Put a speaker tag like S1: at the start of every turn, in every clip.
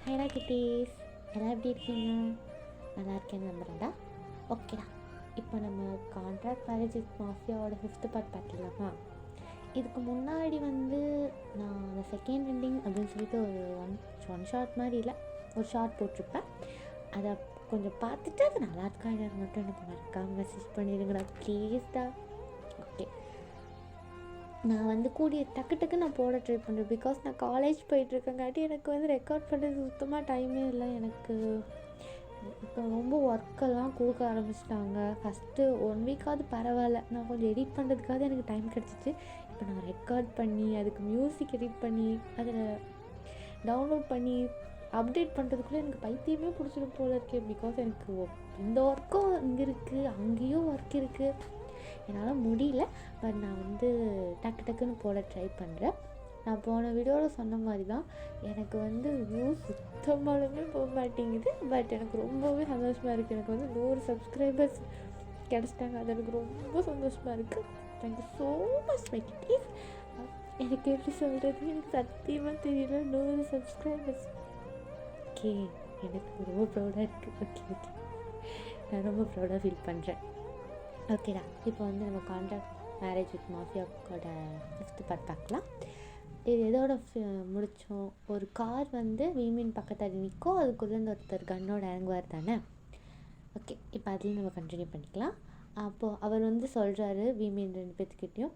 S1: ஹைடா kitties, எல்லாம் எப்படி இருக்கீங்க? நல்லா இருக்கேன்னு நம்புறேன்டா. ஓகேடா, இப்போ நம்ம கான்ட்ராக்ட் மேரேஜ் வித் மாஃபியாவோட 5th பார்ட் பார்த்துக்கலாமா? இதுக்கு முன்னாடி நான் அந்த செகண்ட் எண்டிங் அப்படின்னு சொல்லிட்டு ஒரு ஒன் ஷார்ட் மாதிரி இல்லை, ஒரு ஷார்ட் போட்டிருப்பேன். அதை கொஞ்சம் பார்த்துட்டு அது நல்லா இருக்கா இல்லை மட்டும் எனக்கு மறக்காமல் மெசேஜ் பண்ணிடுங்கடா ப்ளீஸ்டா. ஓகே, நான் கூடிய டக்கு நான் போட ட்ரை பண்ணுறேன். பிகாஸ் நான் காலேஜ் போயிட்டுருக்கங்காட்டி எனக்கு ரெக்கார்ட் பண்ணுறது சுத்தமாக டைமே இல்லை. எனக்கு இப்போ ரொம்ப ஒர்க்கெல்லாம் கொடுக்க ஆரம்பிச்சிட்டாங்க. ஃபஸ்ட்டு 1 வீக்காவது பரவாயில்ல, நான் கொஞ்சம் எடிட் பண்ணுறதுக்காவது எனக்கு டைம் கிடச்சிச்சு. இப்போ நான் ரெக்கார்ட் பண்ணி அதுக்கு மியூசிக் எடிட் பண்ணி அதில் டவுன்லோட் பண்ணி அப்டேட் பண்ணுறதுக்குள்ளே எனக்கு பைத்தியமே பிடிச்சிடும் போல இருக்கேன். பிகாஸ் எனக்கு இந்த ஒர்க்கும் இங்கே இருக்குது, அங்கேயும் ஒர்க் இருக்குது, என்னால் முடியல. பட் நான் டக்குன்னு போட ட்ரை பண்ணுறேன். நான் போன வீடியோவில் சொன்ன மாதிரி தான், எனக்கு வியூஸ் சுத்தமாலுமே போக மாட்டேங்குது. பட் எனக்கு ரொம்பவே சந்தோஷமாக இருக்குது. எனக்கு 100 சப்ஸ்கிரைபர்ஸ் கிடச்சிட்டாங்க. அது எனக்கு ரொம்ப சந்தோஷமாக இருக்குது. Thank you so much my kitties. எனக்கு எப்படி சொல்கிறது, எனக்கு சத்தியமாக தெரியல. 100 சப்ஸ்கிரைபர்ஸ். ஓகே, எனக்கு ரொம்ப ப்ரௌடாக இருக்குது. ஓகே, நான் ரொம்ப ப்ரௌடாக ஃபீல் பண்ணுறேன். ஓகேடா, இப்போ நம்ம கான்ட்ராக்ட் மேரேஜ் வித் மாஃபியாவோட 5th பார்ட் பார்க்கலாம். இது எதோட முடித்தோம்? ஒரு கார் வீமின் பக்கத்தில் நிற்கும், அதுக்குள்ளே ஒருத்தர் கன்னோட இறங்குவார் தானே. ஓகே, இப்போ அதில் நம்ம கண்டினியூ பண்ணிக்கலாம். அப்போது அவர் சொல்கிறாரு வீமின் 2 பேர்த்துக்கிட்டையும்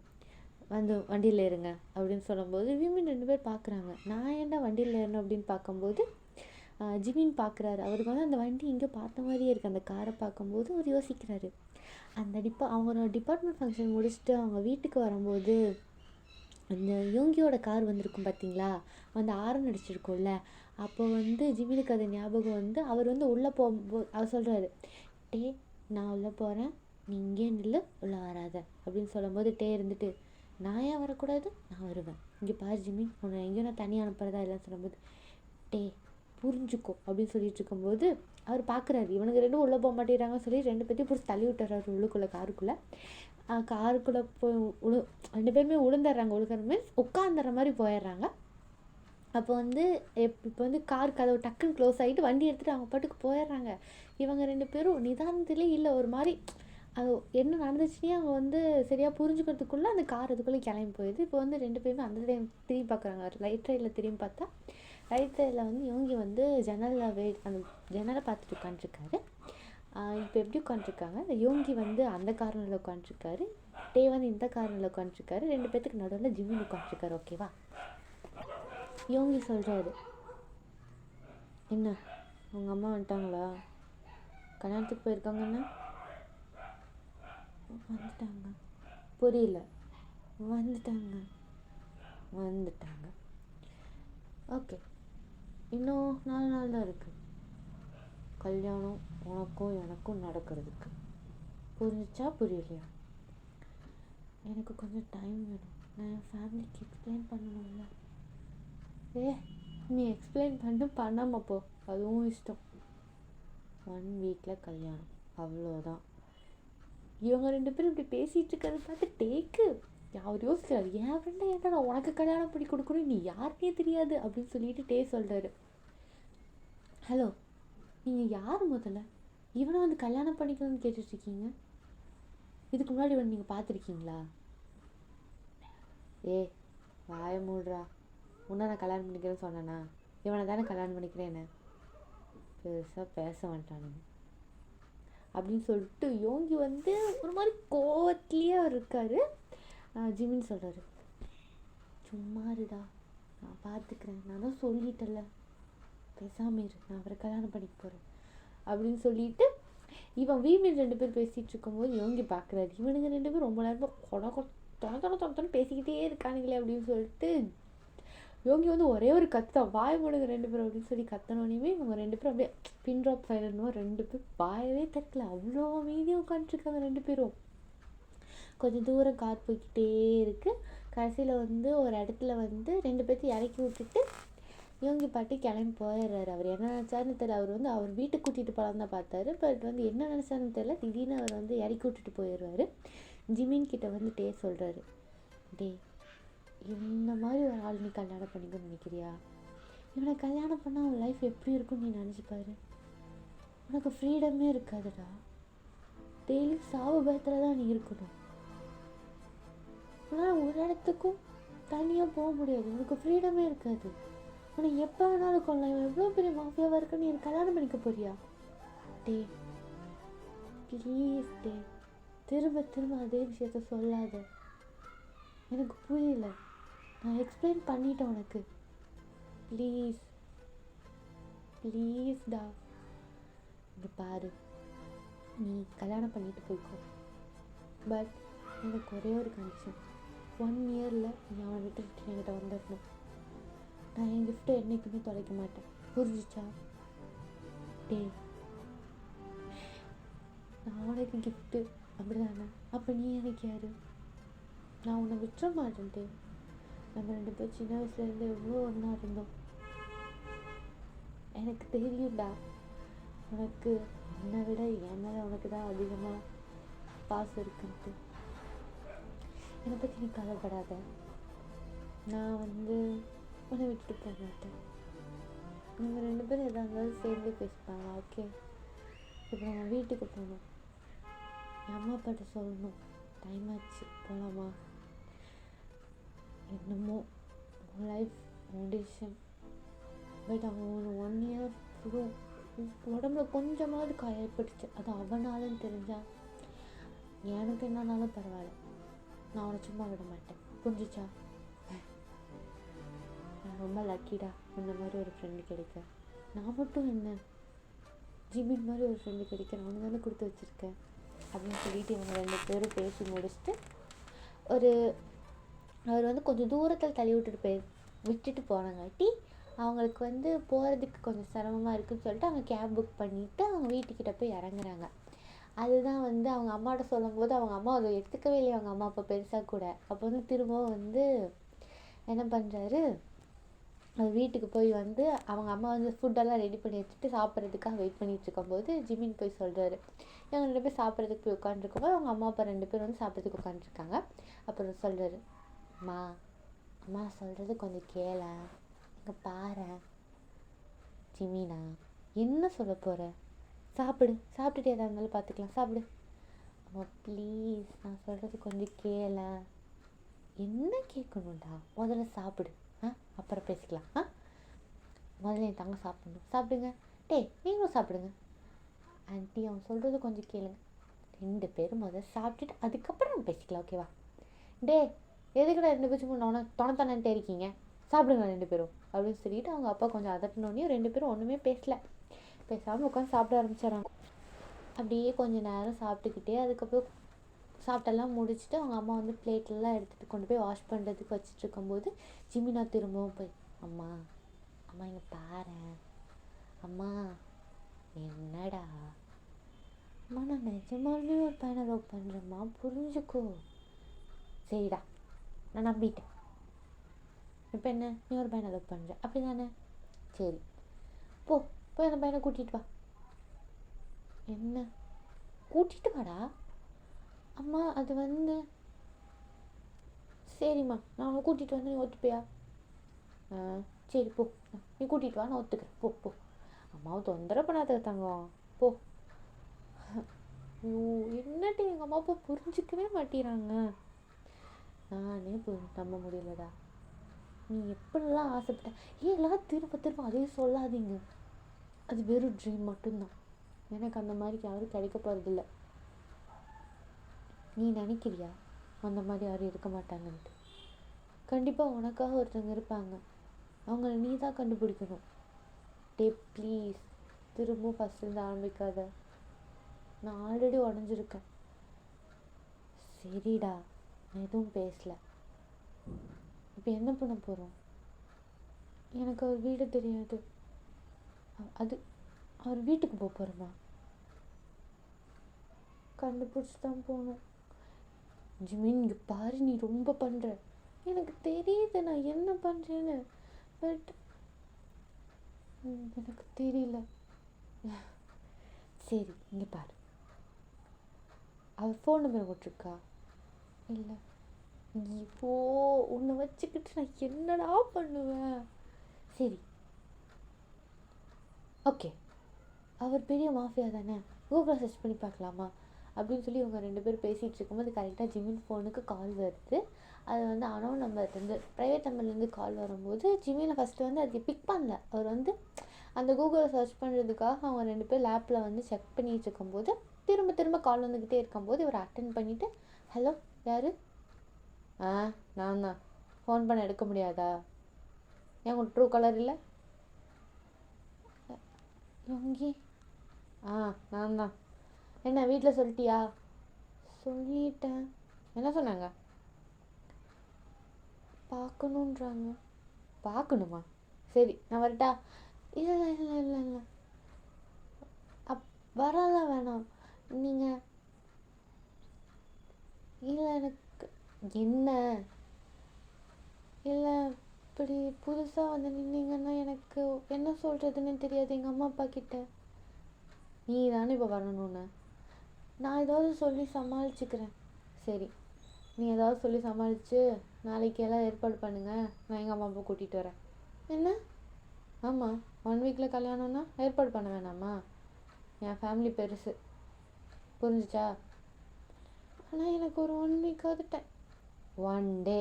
S1: வண்டியில் ஏறுங்க அப்படின்னு சொல்லும்போது வீமின் 2 பேர் பார்க்குறாங்க. நான் ஏன்டா வண்டியில் ஏறணும் அப்படின்னு பார்க்கும்போது ஜிமின் பார்க்குறாரு. அவருக்கு அந்த வண்டி இங்கே பார்த்த மாதிரியே இருக்குது. அந்த காரை பார்க்கும்போது அவர் யோசிக்கிறாரு. அவங்களோட டிபார்ட்மெண்ட் ஃபங்க்ஷன் முடிச்சுட்டு அவங்க வீட்டுக்கு வரும்போது அந்த யோங்கியோட கார் வந்திருக்கும் பார்த்தீங்களா, ஆரன் அடிச்சிருக்கோம்ல. அப்போ ஜிமினுக்கு அது ஞாபகம் அவர் உள்ளே போகும்போது அவர் சொல்கிறாரு, டே நான் உள்ளே போகிறேன், நீ இங்கே நில்லு, உள்ளே வராத அப்படின்னு சொல்லும்போது டே இருந்துட்டு, நான் ஏன் வரக்கூடாது, நான் வருவேன், இங்கே பாரு ஜிமின், உன்னை எங்கேயும் நான் தனியாக அனுப்புறதா இல்லைன்னு சொல்லும்போது டே புரிஞ்சுக்கோ அப்படின்னு சொல்லிட்டு இருக்கும்போது அவர் பார்க்குறாரு இவனுக்கு 2 உள்ளே போக மாட்டேங்கிறாங்கன்னு சொல்லி 2 பேர்த்தையும் பிடிச்சி தள்ளி விட்டுறாரு உள்ளுக்குள்ளே. காருக்குள்ளே போய் 2 பேருமே உளுந்துடுறாங்க. உழுகிற மீன்ஸ் உட்காந்துற மாதிரி போயிடுறாங்க. அப்போ இப்போ கார் கதவு டக்குன்னு க்ளோஸ் ஆகிட்டு வண்டி எடுத்துகிட்டு அவங்க பாட்டுக்கு போயிடுறாங்க. இவங்க 2 பேரும் நிதானத்திலே இல்லை, ஒரு மாதிரி அது என்ன நடந்துச்சுன்னே அவங்க சரியாக புரிஞ்சுக்கிறதுக்குள்ளே அந்த கார் அதுக்குள்ளே கிளம்பி போயிடுது. இப்போ 2 பேருமே அந்த டைம் திரும்பி பார்க்குறாங்க. ரைட் சைடில் திரும்பி பார்த்தா ரைட் சைடில் யோங்கி ஜன்னலில் அந்த ஜன்னலை பார்த்துட்டு உட்காந்துருக்காரு. இப்போ எப்படி உட்காந்துருக்காங்க, இந்த யோங்கி அந்த கார்னரில் உட்காந்துருக்காரு, டே இந்த கார்னரில் உட்காந்துருக்காரு. 2 பேர்த்துக்கு நடுவில் ஜிமின் உட்காந்துருக்காரு. ஓகேவா? யோங்கி சொல்கிறாரு, என்ன உங்கள் அம்மா வந்துட்டாங்களா, கல்யாணத்துக்கு போயிருக்காங்கண்ணா? வந்துட்டாங்க. புரியல. வந்துட்டாங்க. ஓகே, இன்னும் 4 நாள் தான் இருக்குது கல்யாணம் உனக்கும் எனக்கும் நடக்கிறதுக்கு. புரிஞ்சிச்சா புரியலையா? எனக்கு கொஞ்சம் டைம் வேணும், நான் என் ஃபேமிலிக்கு எக்ஸ்பிளைன் பண்ணணும்ல. நீ எக்ஸ்பிளைன் பண்ணாமல் போ, அதுவும் இஷ்டம். 1 வீக்கில் கல்யாணம், அவ்வளோதான். இவங்க 2 பேரும் இப்படி பேசிகிட்டு இருக்கிறத பார்த்து டேக்கு அவர் யோசிக்கிறார், என் ஃப்ரெண்டை ஏன்டா நான் உனக்கு கல்யாணம் பண்ணி கொடுக்கணும், நீ யாருக்கே தெரியாது அப்படின்னு சொல்லிட்டு டே சொல்கிறாரு. ஹலோ, நீங்கள் யார் முதல்ல இவனை கல்யாணம் பண்ணிக்கணும்னு கேட்டுட்ருக்கீங்க? இதுக்கு முன்னாடி இவனை நீங்கள் பார்த்துருக்கீங்களா? வாய மூடுறா, உன்னை நான் கல்யாணம் பண்ணிக்கிறேன்னு சொன்னேன்னா? இவனை தானே கல்யாணம் பண்ணிக்கிறேன்னு பெருசாக பேச மாட்டானுங்க அப்படின்னு சொல்லிட்டு யோங்கி ஒரு மாதிரி கோவத்துலேயே அவர் இருக்கார். ஜிமின் சொல்கிறாரு, சும்மா இருடா, நான் பார்த்துக்கிறேன், நான் தான் சொல்லிட்டேன்ல, பேசாமல் இரு, நான் அவரை கல்யாணம் பண்ணிக்க போகிறேன் அப்படின்னு சொல்லிட்டு இவன் வீமின் 2 பேர் பேசிகிட்டு இருக்கும்போது யோங்கி பார்க்குறாரு. இவனுங்க 2 பேரும் ரொம்ப நேரமாக தொண பேசிக்கிட்டே இருக்கானுங்களே அப்படின்னு சொல்லிட்டு யோங்கி ஒரே ஒரு கத்தான், வாய் மூடுங்க 2 பேரும் அப்படின்னு சொல்லி கத்தனோனையுமே இவங்க 2 பேரும் அப்படியே பின் ட்ராப் சைலன்னும் 2 பேர் வாயவே தட்டல, அவ்வளோ அமைதியாக உட்காந்துருக்காங்க 2 பேரும். கொஞ்சம் தூரம் கார் போய்கிட்டே இருக்குது. கடைசியில் ஒரு இடத்துல 2 பேர்த்தையும் இறக்கி விட்டுட்டு யோங்கி பாட்டி கிளம்பி போயிடுறாரு. அவர் என்ன நினச்சாருன்னு தெரியல. அவர் அவர் வீட்டுக்கு கூட்டிகிட்டு போகலான்னு தான் பார்த்தாரு. பட் என்ன நினச்சாருன்னு தெரியல, திடீர்னு அவர் இறக்கி விட்டுட்டு போயிடுவார். ஜிமின் கிட்ட டே சொல்கிறாரு, டே இந்த மாதிரி ஒரு ஆள் நீ கல்யாணம் பண்ணிக்கணும்னு நினைக்கிறியா? இவனை கல்யாணம் பண்ணால் அவன் லைஃப் எப்படி இருக்குன்னு நீ நினச்சிப்பாரு. உனக்கு ஃப்ரீடமே இருக்காதுடா. டெய்லி சாவு பயத்தில் தான் நீ இருக்கணும். ஆனால் ஒரு இடத்துக்கும் தனியாக போக முடியாது. உனக்கு ஃப்ரீடமே இருக்காது. உனக்கு எப்போ வேணாலும் கொள்ளலாம். இவன் எவ்வளோ பெரிய மாஃபியாவாக இருக்குன்னு நீ கல்யாணம் பண்ணிக்க போறியா? டே ப்ளீஸ் டே, திரும்ப திரும்ப அதே விஷயத்த சொல்லாத. எனக்கு புரியல. நான் எக்ஸ்பிளைன் பண்ணிட்டேன் உனக்கு. ப்ளீஸ் ப்ளீஸ்டா. இங்கே பாரு, நீ கல்யாணம் பண்ணிட்டு போய்க்கோ. பட் எனக்கு ஒரே ஒரு கண்டிஷன். 1 இயரில் நீ அவனை விட்டுட்டு என்கிட்ட வந்துடணும். நான் என் கிஃப்ட்டை என்றைக்குமே தொலைக்க மாட்டேன். புரிஞ்சிச்சா? டே, நான் உனக்கு கிஃப்ட்டு அப்படி தானே? அப்போ நீ எனக்கு யாரு? நான் உன்னை விட்டுற மாட்டேன் டே. நம்ம 2 பேர் சின்ன வயசுலேருந்து எவ்வளோ ஒன்றா இருந்தோம். எனக்கு தெரியும்டா, உனக்கு என்னை விட என் மேலே உனக்கு தான் அதிகமாக பாசம் இருக்குன்ட்டு. என்னை பற்றி நீ கவலைப்படாத. நான் உன்னை விட்டுட்டு போக மாட்டேன். நம்ம 2 பேரும் எதாக இருந்தாலும் சேர்ந்து பேசிப்பாங்க. ஓகே, இப்போ நம்ம வீட்டுக்கு போகணும். என் அம்மா அப்பாட்ட சொல்லணும். டைம் ஆச்சு, போகலாமா? என்னமோ உன் லைஃப் டிசிஷன். பட் அவன் 1 இயர் உடம்புல கொஞ்சமாவது காயப்பட்டுச்சு. அது அவனாலும் தெரிஞ்சா எனக்கு என்னன்னாலும் பரவாயில்ல, நான் அவனை சும்மா விட மாட்டேன். புரிஞ்சிச்சா? நான் ரொம்ப லக்கிடா, இந்த மாதிரி ஒரு ஃப்ரெண்டு கிடைக்க. நான் மட்டும் என்ன, ஜிமின் மாதிரி ஒரு ஃப்ரெண்டு கிடைக்க நான் தானே கொடுத்து வச்சுருக்கேன் அப்படின்னு சொல்லிட்டு இவங்க 2 பேரும் பேசி முடிச்சுட்டு அவர் கொஞ்சம் தூரத்தில் தள்ளி விட்டுட்டு போனாங்காட்டி அவங்களுக்கு போகிறதுக்கு கொஞ்சம் சிரமமாக இருக்குதுன்னு சொல்லிட்டு அவங்க கேப் புக் பண்ணிவிட்டு அவங்க வீட்டுக்கிட்ட போய் இறங்குறாங்க. அதுதான் அவங்க அம்மாட்ட சொல்லும்போது அவங்க அம்மா அதை எடுத்துக்கவே இல்லையா, அவங்க அம்மா அப்பா பெருசாக கூட. அப்போ திரும்பவும் என்ன பண்ணுறாரு, அவர் வீட்டுக்கு போய் அவங்க அம்மா ஃபுட்டெல்லாம் ரெடி பண்ணி வச்சுட்டு சாப்பிட்றதுக்காக வெயிட் பண்ணிகிட்டு இருக்கும்போது ஜிமின் போய் சொல்கிறாரு. இவங்க 2 பேர் சாப்பிட்றதுக்கு போய் உட்காந்துருக்கும்போது அவங்க அம்மா அப்பா 2 பேர் சாப்பிட்றதுக்கு உட்காந்துருக்காங்க. அப்புறம் சொல்கிறாரு, அம்மா சொல்கிறது கொஞ்சம் கேள, இங்கே பாரு. ஜிமினா, என்ன சொல்ல போகிற? சாப்பிட்டுட்டு எதாக இருந்தாலும் பார்த்துக்கலாம், சாப்பிடு. அம்மா ப்ளீஸ், நான் சொல்கிறது கொஞ்சம் கேள. என்ன கேட்கணும்டா? முதல்ல சாப்பிடு, அப்புறம் பேசிக்கலாம். முதல்ல என் தங்க சாப்பிடணும். சாப்பிடுங்க. நீங்களும் சாப்பிடுங்க. ஆண்டி, அவன் சொல்கிறது கொஞ்சம் கேளுங்க. 2 பேரும் முதல்ல சாப்பிட்டுட்டு அதுக்கப்புறம் நம்ம பேசிக்கலாம், ஓகேவா? எதுக்குடா 2 பேரும் தொணத்தானே இருக்கீங்க? சாப்பிடுங்க 2 பேரும் அப்படின்னு சொல்லிட்டு அவங்க அப்பா கொஞ்சம் அதட்டினோடனே 2 பேரும் ஒன்றுமே பேசாமல் உட்காந்து சாப்பிட ஆரம்பிச்சிடறாங்க. அப்படியே கொஞ்சம் நேரம் சாப்பிட்டுக்கிட்டே அதுக்கப்புறம் சாப்பிட்டெல்லாம் முடிச்சுட்டு அவங்க அம்மா பிளேட்லாம் எடுத்துகிட்டு கொண்டு போய் வாஷ் பண்ணுறதுக்கு வச்சுட்டு இருக்கும்போது ஜிமினா திரும்பவும் போய், அம்மா இங்கே பாரு. அம்மா என்னடா? அம்மா, நான் நிஜமாலுமே ஒரு பையனை லவ் பண்ணுறேம்மா, புரிஞ்சுக்கோ. சரிடா, நான் நம்பிட்டேன். இப்போ என்ன, நீ ஒரு பையனை லவ் பண்ணுற அப்படி தானே? சரி, போய் அந்த பையனை கூட்டிகிட்டு வா. என்ன கூட்டிகிட்டு வாடா? அம்மா அது சரிம்மா, நான் அவனை கூட்டிகிட்டு நீ ஒத்துப்பியா? சரி போ, நீ கூட்டிகிட்டு வா, நான் ஒத்துக்கிறேன். போ. அம்மாவை தொந்தரவு பண்ணாத தங்கம், போ. ஐயோ, என்னட்டு எங்கள் அம்மா அப்பா புரிஞ்சிக்கவே மாட்டேறாங்க. நானே நம்ப முடியலடா. நீ எப்படிலாம் ஆசைப்பட்ட? எல்லாம் திரும்ப அதே சொல்லாதீங்க. அது வெறும் ட்ரீம் மட்டும்தான். எனக்கு அந்த மாதிரி யாரும் கிடைக்க போகிறதில்ல. நீ நினைக்கிறியா அந்த மாதிரி யாரும் இருக்க மாட்டாங்கன்ட்டு? கண்டிப்பாக உனக்காக ஒருத்தவங்க இருப்பாங்க. அவங்கள நீ தான் கண்டுபிடிக்கணும். ப்ளீஸ், திரும்பவும் ஃபஸ்ட்லேருந்து ஆரம்பிக்காத. நான் ஆல்ரெடி உடஞ்சிருக்கேன். சரிடா, நான் எதுவும் பேசலை. இப்போ என்ன பண்ண போகிறோம்? எனக்கு அவர் வீடு தெரியாது. அவர் வீட்டுக்கு போகிறோமா? கண்டுபிடிச்சி தான் போகணும். ஜிமின், இங்கே பாரு, நீ ரொம்ப பண்ணுற. எனக்கு தெரியுது நான் என்ன பண்ணுறேன்னு. பட் எனக்கு தெரியல. சரி, இங்கே பாரு. அவர் ஃபோன் நம்பர் போட்டிருக்கா? இல்லை. இப்போ உன்னை வச்சுக்கிட்டு நான் என்னடா பண்ணுவேன்? சரி, ஓகே, அவர் பெரிய மாஃபியா தானே, கூகுளில் சர்ச் பண்ணி பார்க்கலாமா அப்படின்னு சொல்லி இவங்க 2 பேரும் பேசிகிட்டு இருக்கும்போது கரெக்டாக ஜிமின் ஃபோனுக்கு கால் வருது. அது வந்து அனோன் நம்பர்லேருந்து, ப்ரைவேட் நம்பர்லேருந்து கால் வரும்போது ஜிமினை ஃபஸ்ட்டு வந்து அதுக்கு பிக் பண்ணல. அவர் வந்து அந்த கூகுளில் சர்ச் பண்ணுறதுக்காக அவங்க 2 பேர் லேப்பில் வந்து செக் பண்ணிகிட்டு இருக்கும்போது திரும்ப திரும்ப கால் வந்துக்கிட்டே இருக்கும்போது இவர் அட்டன் பண்ணிவிட்டு, ஹலோ யார்? நான் தான். ஃபோன் பண்ண எடுக்க முடியாதா? ஏன் உங்களுக்கு ட்ரூ கலர் இல்லை? யோங்கி, நான் தான். என்ன வீட்டில் சொல்லிட்டியா? சொல்லிட்டேன். என்ன சொன்னாங்க? பார்க்கணுன்றாங்க. பார்க்கணுமா? சரி நான் வரட்டா? இல்லை இல்லை இல்லை இல்லை இல்லை வரலாம் வேணாம். நீங்கள் இல்லை எனக்கு என்ன இல்லை, இப்படி புதுசாக வந்து நின்னீங்கன்னா எனக்கு என்ன சொல்கிறதுன்னு தெரியாது எங்கள் அம்மா அப்பா கிட்ட. நீ தானே இப்போ வரணும்னு. நான் ஏதாவது சொல்லி சமாளிச்சுக்கிறேன். சரி, நீ ஏதாவது சொல்லி சமாளித்து நாளைக்கு எல்லாம் ஏற்பாடு பண்ணுங்கள், நான் எங்கள் அம்மா அப்பா கூட்டிகிட்டு வரேன். என்ன? ஆமாம், 1 வீக்கில் கல்யாணம்னா ஏற்பாடு பண்ண வேணாமா? என் ஃபேமிலி பெருசு, புரிஞ்சிச்சா? ஆனால் எனக்கு ஒரு 1 வீக்காவது டைம். 1 டே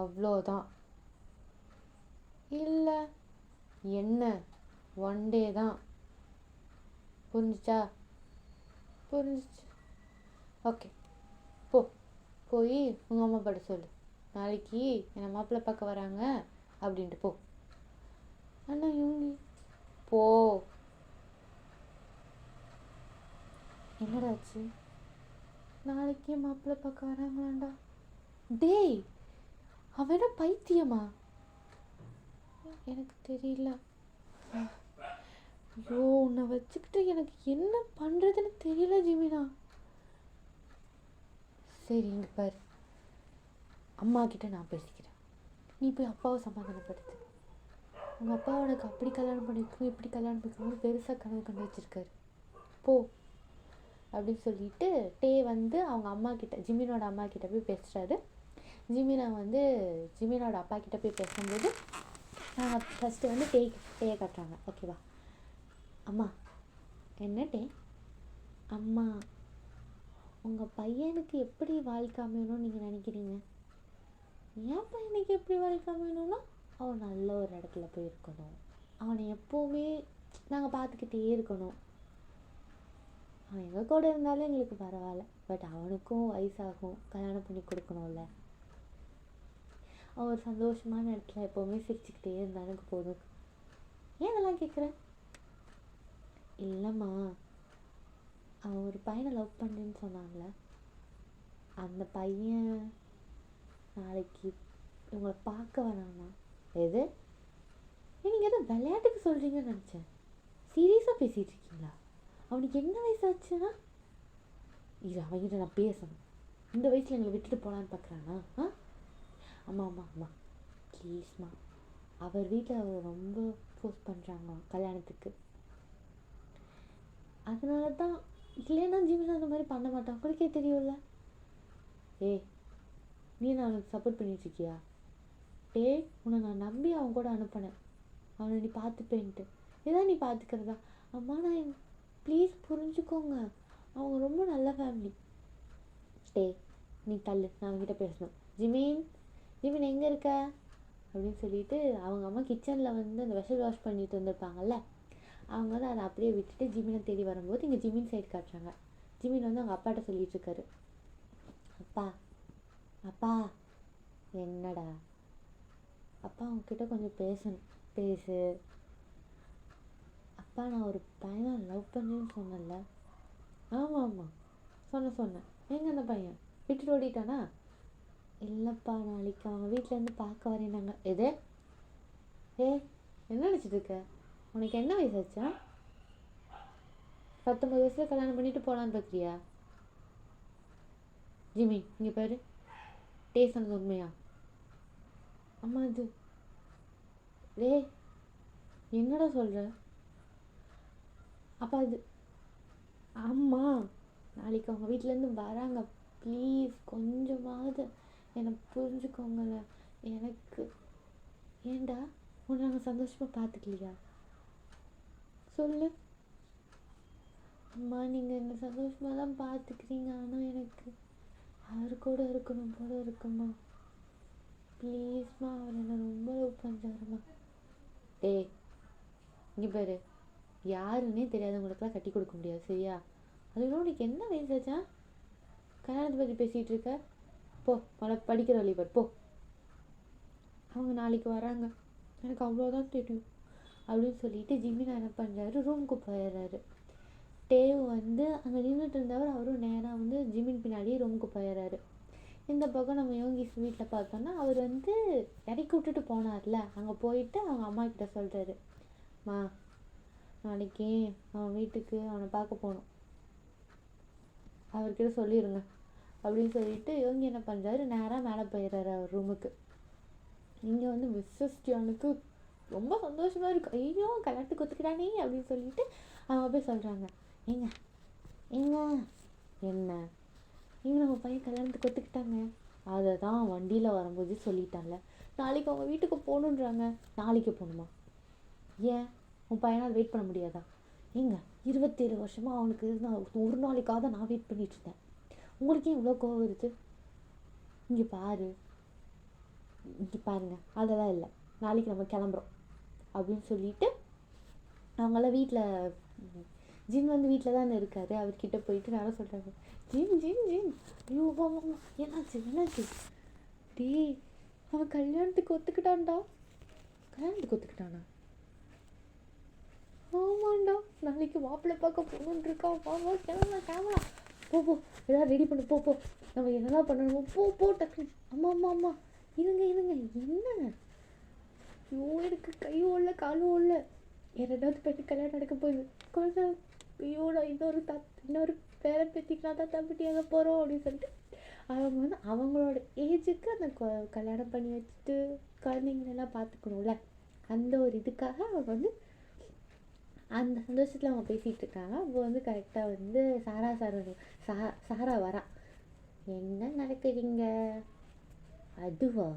S1: அவ்வளோதான். இல்லை என்ன, 1 டே தான். புரிஞ்சிச்சா? புரிஞ்சிச்சு. ஓகே, போய் உங்கள் அம்மா அப்பாட்ட சொல்லு, நாளைக்கு என்னை மாப்பிள்ளை பார்க்க வராங்க அப்படின்ட்டு போ. அண்ணா யோங்கி போ. என்னடாச்சு? நாளைக்கு மாப்பிள்ளை பார்க்க வராங்களாண்டா. டேய், அவன பைத்தியமா? எனக்கு தெரியல. ஐயோ, உன்னை வச்சுக்கிட்டு எனக்கு என்ன பண்ணுறதுன்னு தெரியல ஜிமினா. சரி இங்கே பாரு, அம்மா கிட்ட நான் பேசிக்கிறேன், நீ போய் அப்பாவை சமாதானப்படுத்து. உங்கள் அப்பா உனக்கு அப்படி கல்யாணம் பண்ணிக்கணும் இப்படி கல்யாணம் பண்ணிக்கணும்னு பெருசாக கனவு கண்டு வச்சுருக்காரு, போ அப்படின்னு சொல்லிட்டு டே வந்து அவங்க அம்மா கிட்ட, ஜிமினோட அம்மா கிட்ட போய் பேசுகிறாரு. ஜிமினா வந்து ஜிமினோட அப்பா கிட்ட போய் பேசும்போது ஃபஸ்ட்டு வந்து டேயை காட்டுறாங்க. ஓகேவா? அம்மா. என்ன டே? அம்மா, உங்கள் பையனுக்கு எப்படி வாழ்க்கை அமையணும்னு நீங்கள் நினைக்கிறீங்க? என் பையனுக்கு எப்படி வாழ்க்கை அமையணும்னா, அவன் நல்ல ஒரு இடத்துல போய் இருக்கணும், அவனை எப்போவுமே நாங்கள் பார்த்துக்கிட்டே இருக்கணும். அவன் எங்கள் கூட இருந்தாலும் எங்களுக்கு பரவாயில்ல, பட் அவனுக்கும் வயசாகும், கல்யாணம் பண்ணி கொடுக்கணும்ல. அவன் ஒரு சந்தோஷமான இடத்துல எப்போவுமே சிரிச்சுக்கிட்டே இருந்தால் எனக்கு போதும். ஏன் இதெல்லாம் கேட்குறேன்? இல்லைம்மா, அவன் ஒரு பையனை லவ் பண்ணுறேன்னு சொன்னான்ல, அந்த பையன் நாளைக்கு உங்களை பார்க்க வரானா? எது? நீங்கள் எதோ விளையாட்டுக்கு சொல்கிறீங்கன்னு நினச்சேன். சீரியஸாக பேசிகிட்டு இருக்கீங்களா? அவனுக்கு என்ன வயசாச்சுன்னா? இது அவன்கிட்ட நான் பேசணும். இந்த வயசில் எங்களை விட்டுட்டு போகலான்னு பார்க்குறானா? அம்மா அம்மா அம்மா ப்ளீஸ்மா, அவர் வீட்டில் அவர் ரொம்ப ஃபோர்ஸ் பண்ணுறாங்க கல்யாணத்துக்கு. அதனால தான். இல்லைன்னா ஜிமின் அந்த மாதிரி பண்ண மாட்டான், உங்களுக்கே தெரியும்ல. நீ நான் அவனுக்கு சப்போர்ட் பண்ணிட்டுருக்கியா? உன்னை நான் நம்பி அவன் கூட அனுப்பினேன், அவனை நீ பார்த்துப்பேன்ட்டு. இதான் நீ பார்த்துக்கிறதா? அம்மா நான் ப்ளீஸ் புரிஞ்சுக்கோங்க, அவங்க ரொம்ப நல்ல ஃபேமிலி. நீ தள்ளு, நான் அவங்ககிட்ட பேசணும். ஜிமின் எங்கே இருக்க அப்படின்னு சொல்லிட்டு அவங்க அம்மா கிச்சனில் வந்து அந்த வெஷல் வாஷ் பண்ணிட்டு வந்திருப்பாங்கல்ல, அவங்க வந்து அதை அப்படியே விட்டுட்டு ஜிமினை தேடி வரும்போது இங்கே ஜிமின் சைடு காட்டுறாங்க. ஜிமின் வந்து அவங்க அப்பாட்ட சொல்லிகிட்ருக்காரு. அப்பா அப்பா. என்னடா? அப்பா அவங்கக்கிட்ட கொஞ்சம் பேசணும். பேசு. அப்பா நான் ஒரு பையனை லவ் பண்ணுறேன்னு சொன்னேன்ல. ஆமாம் ஆமாம் சொன்னேன். எங்கே அந்த பையன் விட்டுட்டு ஓடிட்டானா? இல்லைப்பா, நாளைக்கு அவங்க வீட்டிலேருந்து பார்க்க வரேனாங்க. எது? என்ன நினச்சிட்டு இருக்க? உனக்கு என்ன வயசாச்சா? 19 வயசில் கல்யாணம் பண்ணிட்டு போகலான்னு பார்க்குறியா? ஜிமி இங்கே பாரு, சொன்னது உண்மையா? அம்மா இது என்னடா சொல்கிற? அப்பா அது அம்மா நாளைக்கு அவங்க வீட்டிலேருந்து வராங்க, ப்ளீஸ் கொஞ்சமாவது என்னை புரிஞ்சுக்கோங்கள. எனக்கு ஏண்டா உன்னை நாங்கள் சந்தோஷமாக பார்த்துக்கலையா? சொல்லு. அம்மா நீங்கள் என்ன சந்தோஷமாக தான் பார்த்துக்கிறீங்க, ஆனால் எனக்கு அவர் கூட இருக்கணும் போல இருக்குமா. ப்ளீஸ்மா, அவர் என்ன ரொம்ப லவ் பண்ணுறாருமா. டேய் இங்கே பாரு, யாருன்னே தெரியாதவங்களுக்குலாம் கட்டி கொடுக்க முடியாது சரியா? அதுவும் உனக்கு என்ன வயசாச்சா? கல்யாணத்தை பற்றி பேசிகிட்டு இருக்க? போ, மழை படிக்கிற வழிபாடு போ. அவங்க நாளைக்கு வராங்க, எனக்கு அவ்வளோதான் தெரியும் அப்படின்னு சொல்லிட்டு ஜிமின் என்ன பண்ணுறாரு, ரூமுக்கு போயிடுறாரு. டேவ் வந்து அங்கே நின்றுட்டு இருந்தவர் அவரும் நேராக வந்து ஜிமின் பின்னாடியே ரூமுக்கு போயிடுறாரு. இந்த பக்கம் நம்ம யோகிஸ் வீட்டில் பார்த்தோன்னா அவர் வந்து இறக்கி விட்டுட்டு போனார்ல, அங்கே போயிட்டு அவங்க அம்மா கிட்ட சொல்கிறாரு, மா நாளைக்கு அவன் வீட்டுக்கு அவனை பார்க்க போகணும், அவர்கிட்ட சொல்லிடுங்க அப்படின்னு சொல்லிட்டு யோகி என்ன பண்ணுறாரு, நேராக மேலே போயிடுறாரு அவர் ரூமுக்கு. இங்கே வந்து மிஸ்ஸஸ் டியானுக்கு ரொம்ப சந்தோஷமாக இருக்கு. ஐயோ கல்யாணத்துக்கு ஒத்துக்கிட்டானே அப்படின்னு சொல்லிட்டு அவங்க போய் சொல்கிறாங்க, ஏங்க ஏங்க என்ன இங்கே நம்ம பையன் கல்யாணத்துக்கு ஒத்துக்கிட்டாங்க. அதை தான் வண்டியில் வரும்போது சொல்லிட்டான்ல, நாளைக்கு அவங்க வீட்டுக்கு போகணுன்றாங்க. நாளைக்கு போகணுமா? ஏன் உன் பையனால் வெயிட் பண்ண முடியாதா? ஏங்க 27 வருஷமாக அவனுக்கு நான் ஒரு நாளைக்காக தான் நான் வெயிட் பண்ணிட்டு இருந்தேன், உங்களுக்கு ஏன் இவ்வளோ கோவம் வருது? இங்கே பாருங்க அதெல்லாம் இல்லை, நாளைக்கு நம்ம கிளம்புறோம் அப்படின்னு சொல்லிட்டு அவங்களாம் வீட்டில் ஜின் வந்து வீட்டில் தானே இருக்காரு, அவர்கிட்ட போயிட்டு நேரம் சொல்கிறாங்க, ஜின் ஜின் ஜின் ஐயோ என்னாச்சு? டேய் அவன் கல்யாணத்துக்கு ஒத்துக்கிட்டான்டா. கல்யாணத்துக்கு ஒத்துக்கிட்டானா? ஆமாண்டா, நாளைக்கு மாப்பிள்ளை பார்க்க போகணுன்னு இருக்கான். வா கேமரா போ எதாவது ரெடி பண்ணு, போ நம்ம என்னெல்லாம் பண்ணணுமோ போ டக்குனு. அம்மா இருங்க என்ன? ஐயோ எனக்கு கையும் ஓடல காலும் ஓடல, இரண்டாவது பேட்டி கல்யாணம் நடக்க போகுது, குழந்தை ஐயோ நான் இன்னொரு பேரை பேத்திக்கலாம் தான் தம்பிட்டியாக போகிறோம் அப்படின்னு சொல்லிட்டு அவங்க வந்து அவங்களோட ஏஜுக்கு அந்த கல்யாணம் பண்ணி வச்சுட்டு குழந்தைங்களெல்லாம் பார்த்துக்கணும்ல, அந்த ஒரு இதுக்காக அவங்க வந்து அந்த சந்தோஷத்தில் அவங்க பேசிகிட்டு இருக்காங்க. அப்போ வந்து கரெக்டாக வந்து சாரா வரா. என்ன நடக்குதுங்க? அதுவா,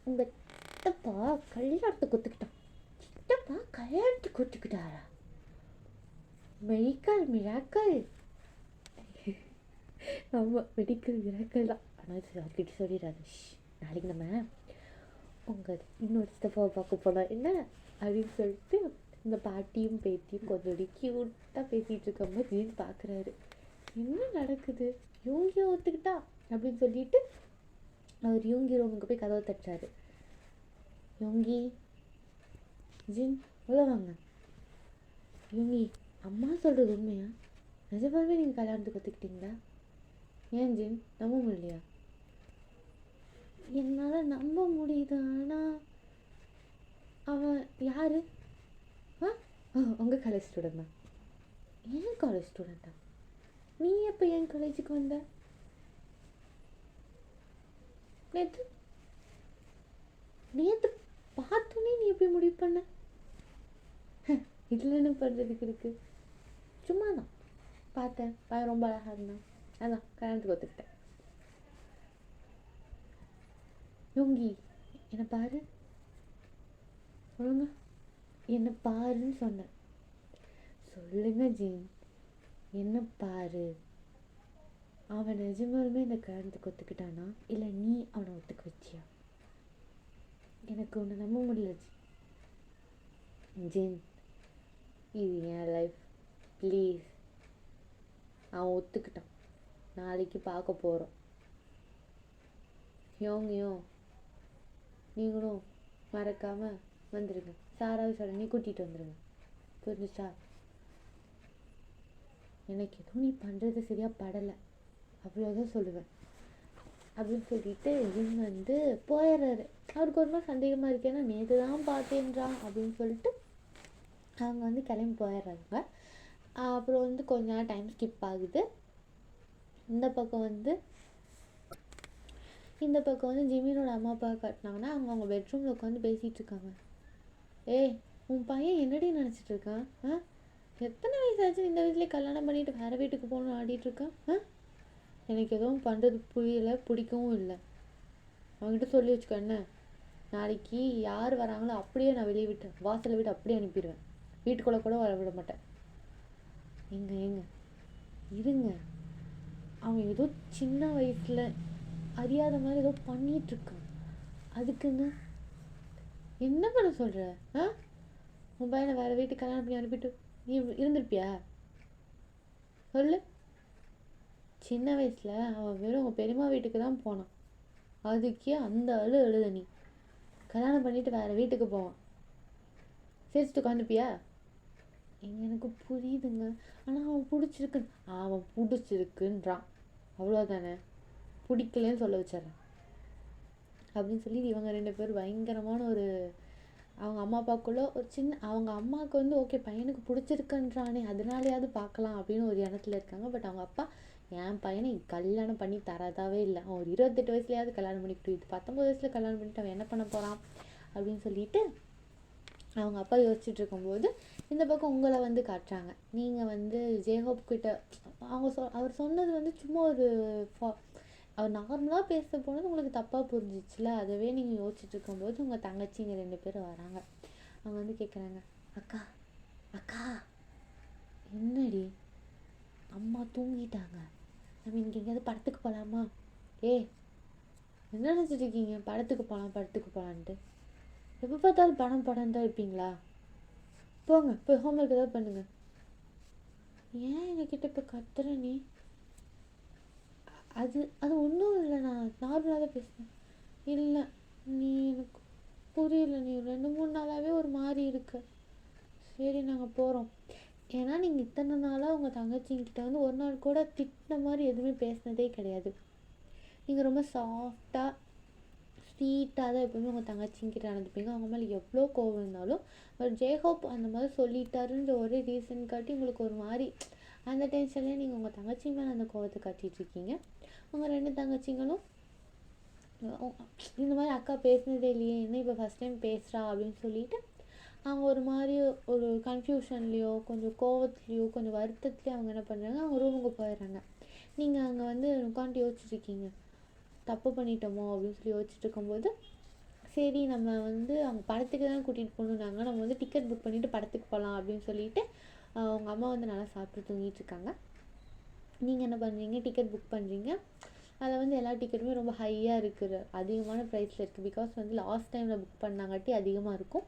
S1: உங்கள் சித்தப்பா கல்யாணத்துக்கு ஒத்துக்கிட்டாரா? மிராக்கல் ஆமாம், மெடிக்கல் மிராக்கல் தான். ஆனால் அவர்கிட்ட சொல்லிடாது, நாளைக்கு நம்ம உங்கள் இன்னொரு சித்தப்பாவை பார்க்க போனோம் என்ன அப்படின்னு சொல்லிட்டு இந்த பாட்டியும் பேத்தியும் கொஞ்சம் க்யூட்டாக பேசிகிட்டு இருக்கும்போது ஜீன் பார்க்குறாரு, என்ன நடக்குது? யோகியை ஒத்துக்கிட்டா அப்படின்னு சொல்லிட்டு அவர் யோங்கி ரூமுக்கு போய் கதவை தட்டுறாரு. யோங்கி, ஜின் உள்ள வாங்க. யோங்கி, அம்மா சொல்கிறது உண்மையா? நிஜமாவே நீங்கள் கல்யாணத்துக்கு ஒத்துக்கிட்டீங்களா? ஏன் ஜின் நம்ப முடியலையா? என்னால் நம்ப முடியுது, ஆனால் அவன் யார்? உங்கள் காலேஜ் ஸ்டூடெண்ட் தான். ஏன் காலேஜ் ஸ்டூடெண்ட்டா? நீ எப்போ என் காலேஜுக்கு வந்த? நேற்று பார்த்தோன்னே நீ எப்படி முடிவு பண்ண? இதில் என்ன பண்ணுறதுக்கு இருக்கு, சும்மா தான் பார்த்தேன், பையன் ரொம்ப அழகாக இருந்தான், அதான் கல்யாணத்துக்கு ஒத்துக்கிட்டேன். யோங்கி என்னை பாரு, ஒழுங்க என்ன பாருன்னு சொன்னேன். சொல்லுங்க ஜீன், என்ன பாரு? அவன் நிஜமாலுமே இந்த கல்யாணத்துக்கு ஒத்துக்கிட்டானா இல்லை நீ அவனை ஒத்துக்க வச்சியா? எனக்கு ஒன்று நம்ப முடியல ஜீன், இது என் லைஃப், ப்ளீஸ். அவன் ஒத்துக்கிட்டான், நாளைக்கு பார்க்க போகிறோம். யோங்கியும் நீங்களும் மறக்காமல் வந்துடுங்க, சாராவை சடனே கூட்டிகிட்டு வந்துடுங்க, புரிஞ்சுச்சா? எனக்கு எதுவும் நீ பண்ணுறது சரியாக படலை, அவ்வளோதான் சொல்லுவேன் அப்படின்னு சொல்லிட்டு ஜின் வந்து போயிடுறாரு. அவருக்கு ஒரு மாதிரி சந்தேகமாக இருக்கு, ஏன்னா நேற்று தான் பார்த்தேன்றான் அப்படின்னு சொல்லிட்டு அவங்க வந்து கிளம்பி போயிடுறாங்க. அப்புறம் வந்து கொஞ்ச நேரம் டைம் ஸ்கிப் ஆகுது. இந்த பக்கம் வந்து ஜிமினோட அம்மா அப்பா காட்டினாங்கன்னா அவங்க பெட்ரூமில் உட்காந்து பேசிகிட்டு இருக்காங்க. ஏய் உன் பையன் என்னடி நினச்சிட்டு இருக்கான்? எத்தனை வயசாச்சு இந்த வயசுலேயே கல்யாணம் பண்ணிட்டு வேறு வீட்டுக்கு போகணும்னு ஆடிட்டுருக்கான்? எனக்கு எதுவும் பண்ணுறது புரியலை, பிடிக்கவும் இல்லை. அவங்ககிட்ட சொல்லி வச்சுக்கோ, என்ன நாளைக்கு யார் வராங்களோ அப்படியே நான் வெளியே வாசலை விட்டு அப்படியே அனுப்பிடுவேன். வீட்டுக்குள்ளே கூட வர விட மாட்டேன். ஏங்க இருங்க, அவன் ஏதோ சின்ன வயசில் அறியாத மாதிரி ஏதோ பண்ணிகிட்ருக்கான். அதுக்குன்னு என்ன பண்ண சொல்கிற? உன் பையனை வேறு வீட்டுக்கு கல்யாணம் பண்ணி அனுப்பிட்டு நீ இருந்திருப்பியா? சொல்லு. சின்ன வயசில் அவன் வெறும் உங்கள் பெரியம்மா வீட்டுக்கு தான் போனான். அதுக்கே அந்த அழுத நீ கல்யாணம் பண்ணிவிட்டு வேறு வீட்டுக்கு போவான். சிரிச்சுட்டு உட்காந்துப்பியா? எனக்கு புரியுதுங்க, ஆனால் அவன் பிடிச்சிருக்குன்றான், அவ்வளோதானே. பிடிக்கலன்னு சொல்ல வச்சிட்றேன் அப்படின்னு சொல்லி இவங்க 2 பேர் பயங்கரமான ஒரு அவங்க அம்மா அப்பாக்குள்ளே ஒரு சின்ன அவங்க அம்மாவுக்கு வந்து ஓகே பையனுக்கு பிடிச்சிருக்குன்றானே அதனாலையாவது பார்க்கலாம் அப்படின்னு ஒரு இடத்துல இருக்காங்க. பட் அவங்க அப்பா என் பையனை கல்யாணம் பண்ணி தரதாவே இல்லை, அவன் ஒரு 28 வயசுலையாவது கல்யாணம் பண்ணிக்கிட்டு, இது 19 வயசில் கல்யாணம் பண்ணிட்டு அவன் என்ன பண்ண போகிறான் அப்படின்னு சொல்லிட்டு அவங்க அப்பா யோசிச்சுட்டு இருக்கும்போது இந்த பக்கம் உங்களை வந்து காட்டுறாங்க. நீங்கள் வந்து ஜேஹோப் கிட்ட அவர் சொன்னது வந்து சும்மா ஒரு அவர் நார்மலாக பேச போனது உங்களுக்கு தப்பாக புரிஞ்சிச்சுல, அதவே நீங்கள் யோசிச்சுட்டு இருக்கும்போது உங்கள் தங்கச்சிங்க 2 பேரும் வராங்க. அவங்க வந்து கேட்குறாங்க, அக்கா அக்கா என்னடி அம்மா தூங்கிட்டாங்க, நம்ம இன்றைக்கி எங்கேயாவது படத்துக்கு போகலாமா? என்ன நினச்சிட்டு இருக்கீங்க? படத்துக்கு போகலான்ட்டு எப்போ பார்த்தாலும் படம் தான் இருப்பீங்களா? போங்க போய் ஹோம்ஒர்க் ஏதாவது பண்ணுங்க. ஏன் என்கிட்ட இப்போ கத்துற நீ? அது ஒன்றும் இல்லை, நான் நார்மலாக தான் பேசுகிறேன். இல்லை நீ எனக்கு புரியல, நீ 2-3 நாளாகவே ஒரு மாதிரி இருக்கு. சரி நாங்கள் போகிறோம். ஏன்னா நீங்கள் இத்தனை நாளாக உங்கள் தங்கச்சிங்கிட்ட வந்து ஒரு நாள் கூட திட்டின மாதிரி எதுவுமே பேசினதே கிடையாது. நீங்கள் ரொம்ப சாஃப்டாக ஸ்வீட்டாக தான் எப்பவுமே உங்கள் தங்கச்சிங்கிட்ட நடந்துப்பீங்க. அவங்க மேலே எவ்வளோ கோவம் இருந்தாலும் பட் ஜேஹோப் அந்த மாதிரி சொல்லிட்டாருன்ற ஒரே ரீசன் காட்டி உங்களுக்கு ஒரு மாதிரி அந்த டென்ஷன்லேயே நீங்கள் உங்கள் தங்கச்சி மேலே அந்த கோவத்தை காட்டிகிட்ருக்கீங்க. உங்கள் 2 தங்கச்சிங்களும் இந்த மாதிரி அக்கா பேசினதே இல்லையே, என்ன இப்போ ஃபஸ்ட் டைம் பேசுகிறா அப்படின்னு சொல்லிட்டு அவங்க ஒரு மாதிரி ஒரு கன்ஃபியூஷன்லேயோ கொஞ்சம் கோவத்துலேயோ கொஞ்சம் வருத்தத்துலேயோ அவங்க என்ன பண்ணுறாங்க, அவங்க ரூமுக்கு போயிடுறாங்க. நீங்கள் அங்கே வந்து உட்காந்து யோசிச்சுட்ருக்கீங்க, தப்பு பண்ணிட்டோமோ அப்படின்னு சொல்லி யோசிச்சுட்டு இருக்கும்போது சரி நம்ம வந்து அவங்க படத்துக்கு தான் கூட்டிகிட்டு போகணுன்னாங்க, நம்ம வந்து டிக்கெட் புக் பண்ணிவிட்டு படத்துக்கு போகலாம் அப்படின்னு சொல்லிட்டு அவங்க அம்மா வந்து நல்லா சாப்பிட்டு தூங்கிட்டு இருக்காங்க. நீங்கள் என்ன பண்ணுறீங்க, டிக்கெட் புக் பண்ணுறீங்க. அதில் வந்து எல்லா டிக்கெட்டுமே ரொம்ப ஹையாக இருக்குது, அதிகமான ப்ரைஸில் இருக்குது. பிகாஸ் வந்து லாஸ்ட் டைமில் புக் பண்ணாங்காட்டி அதிகமாக இருக்கும்,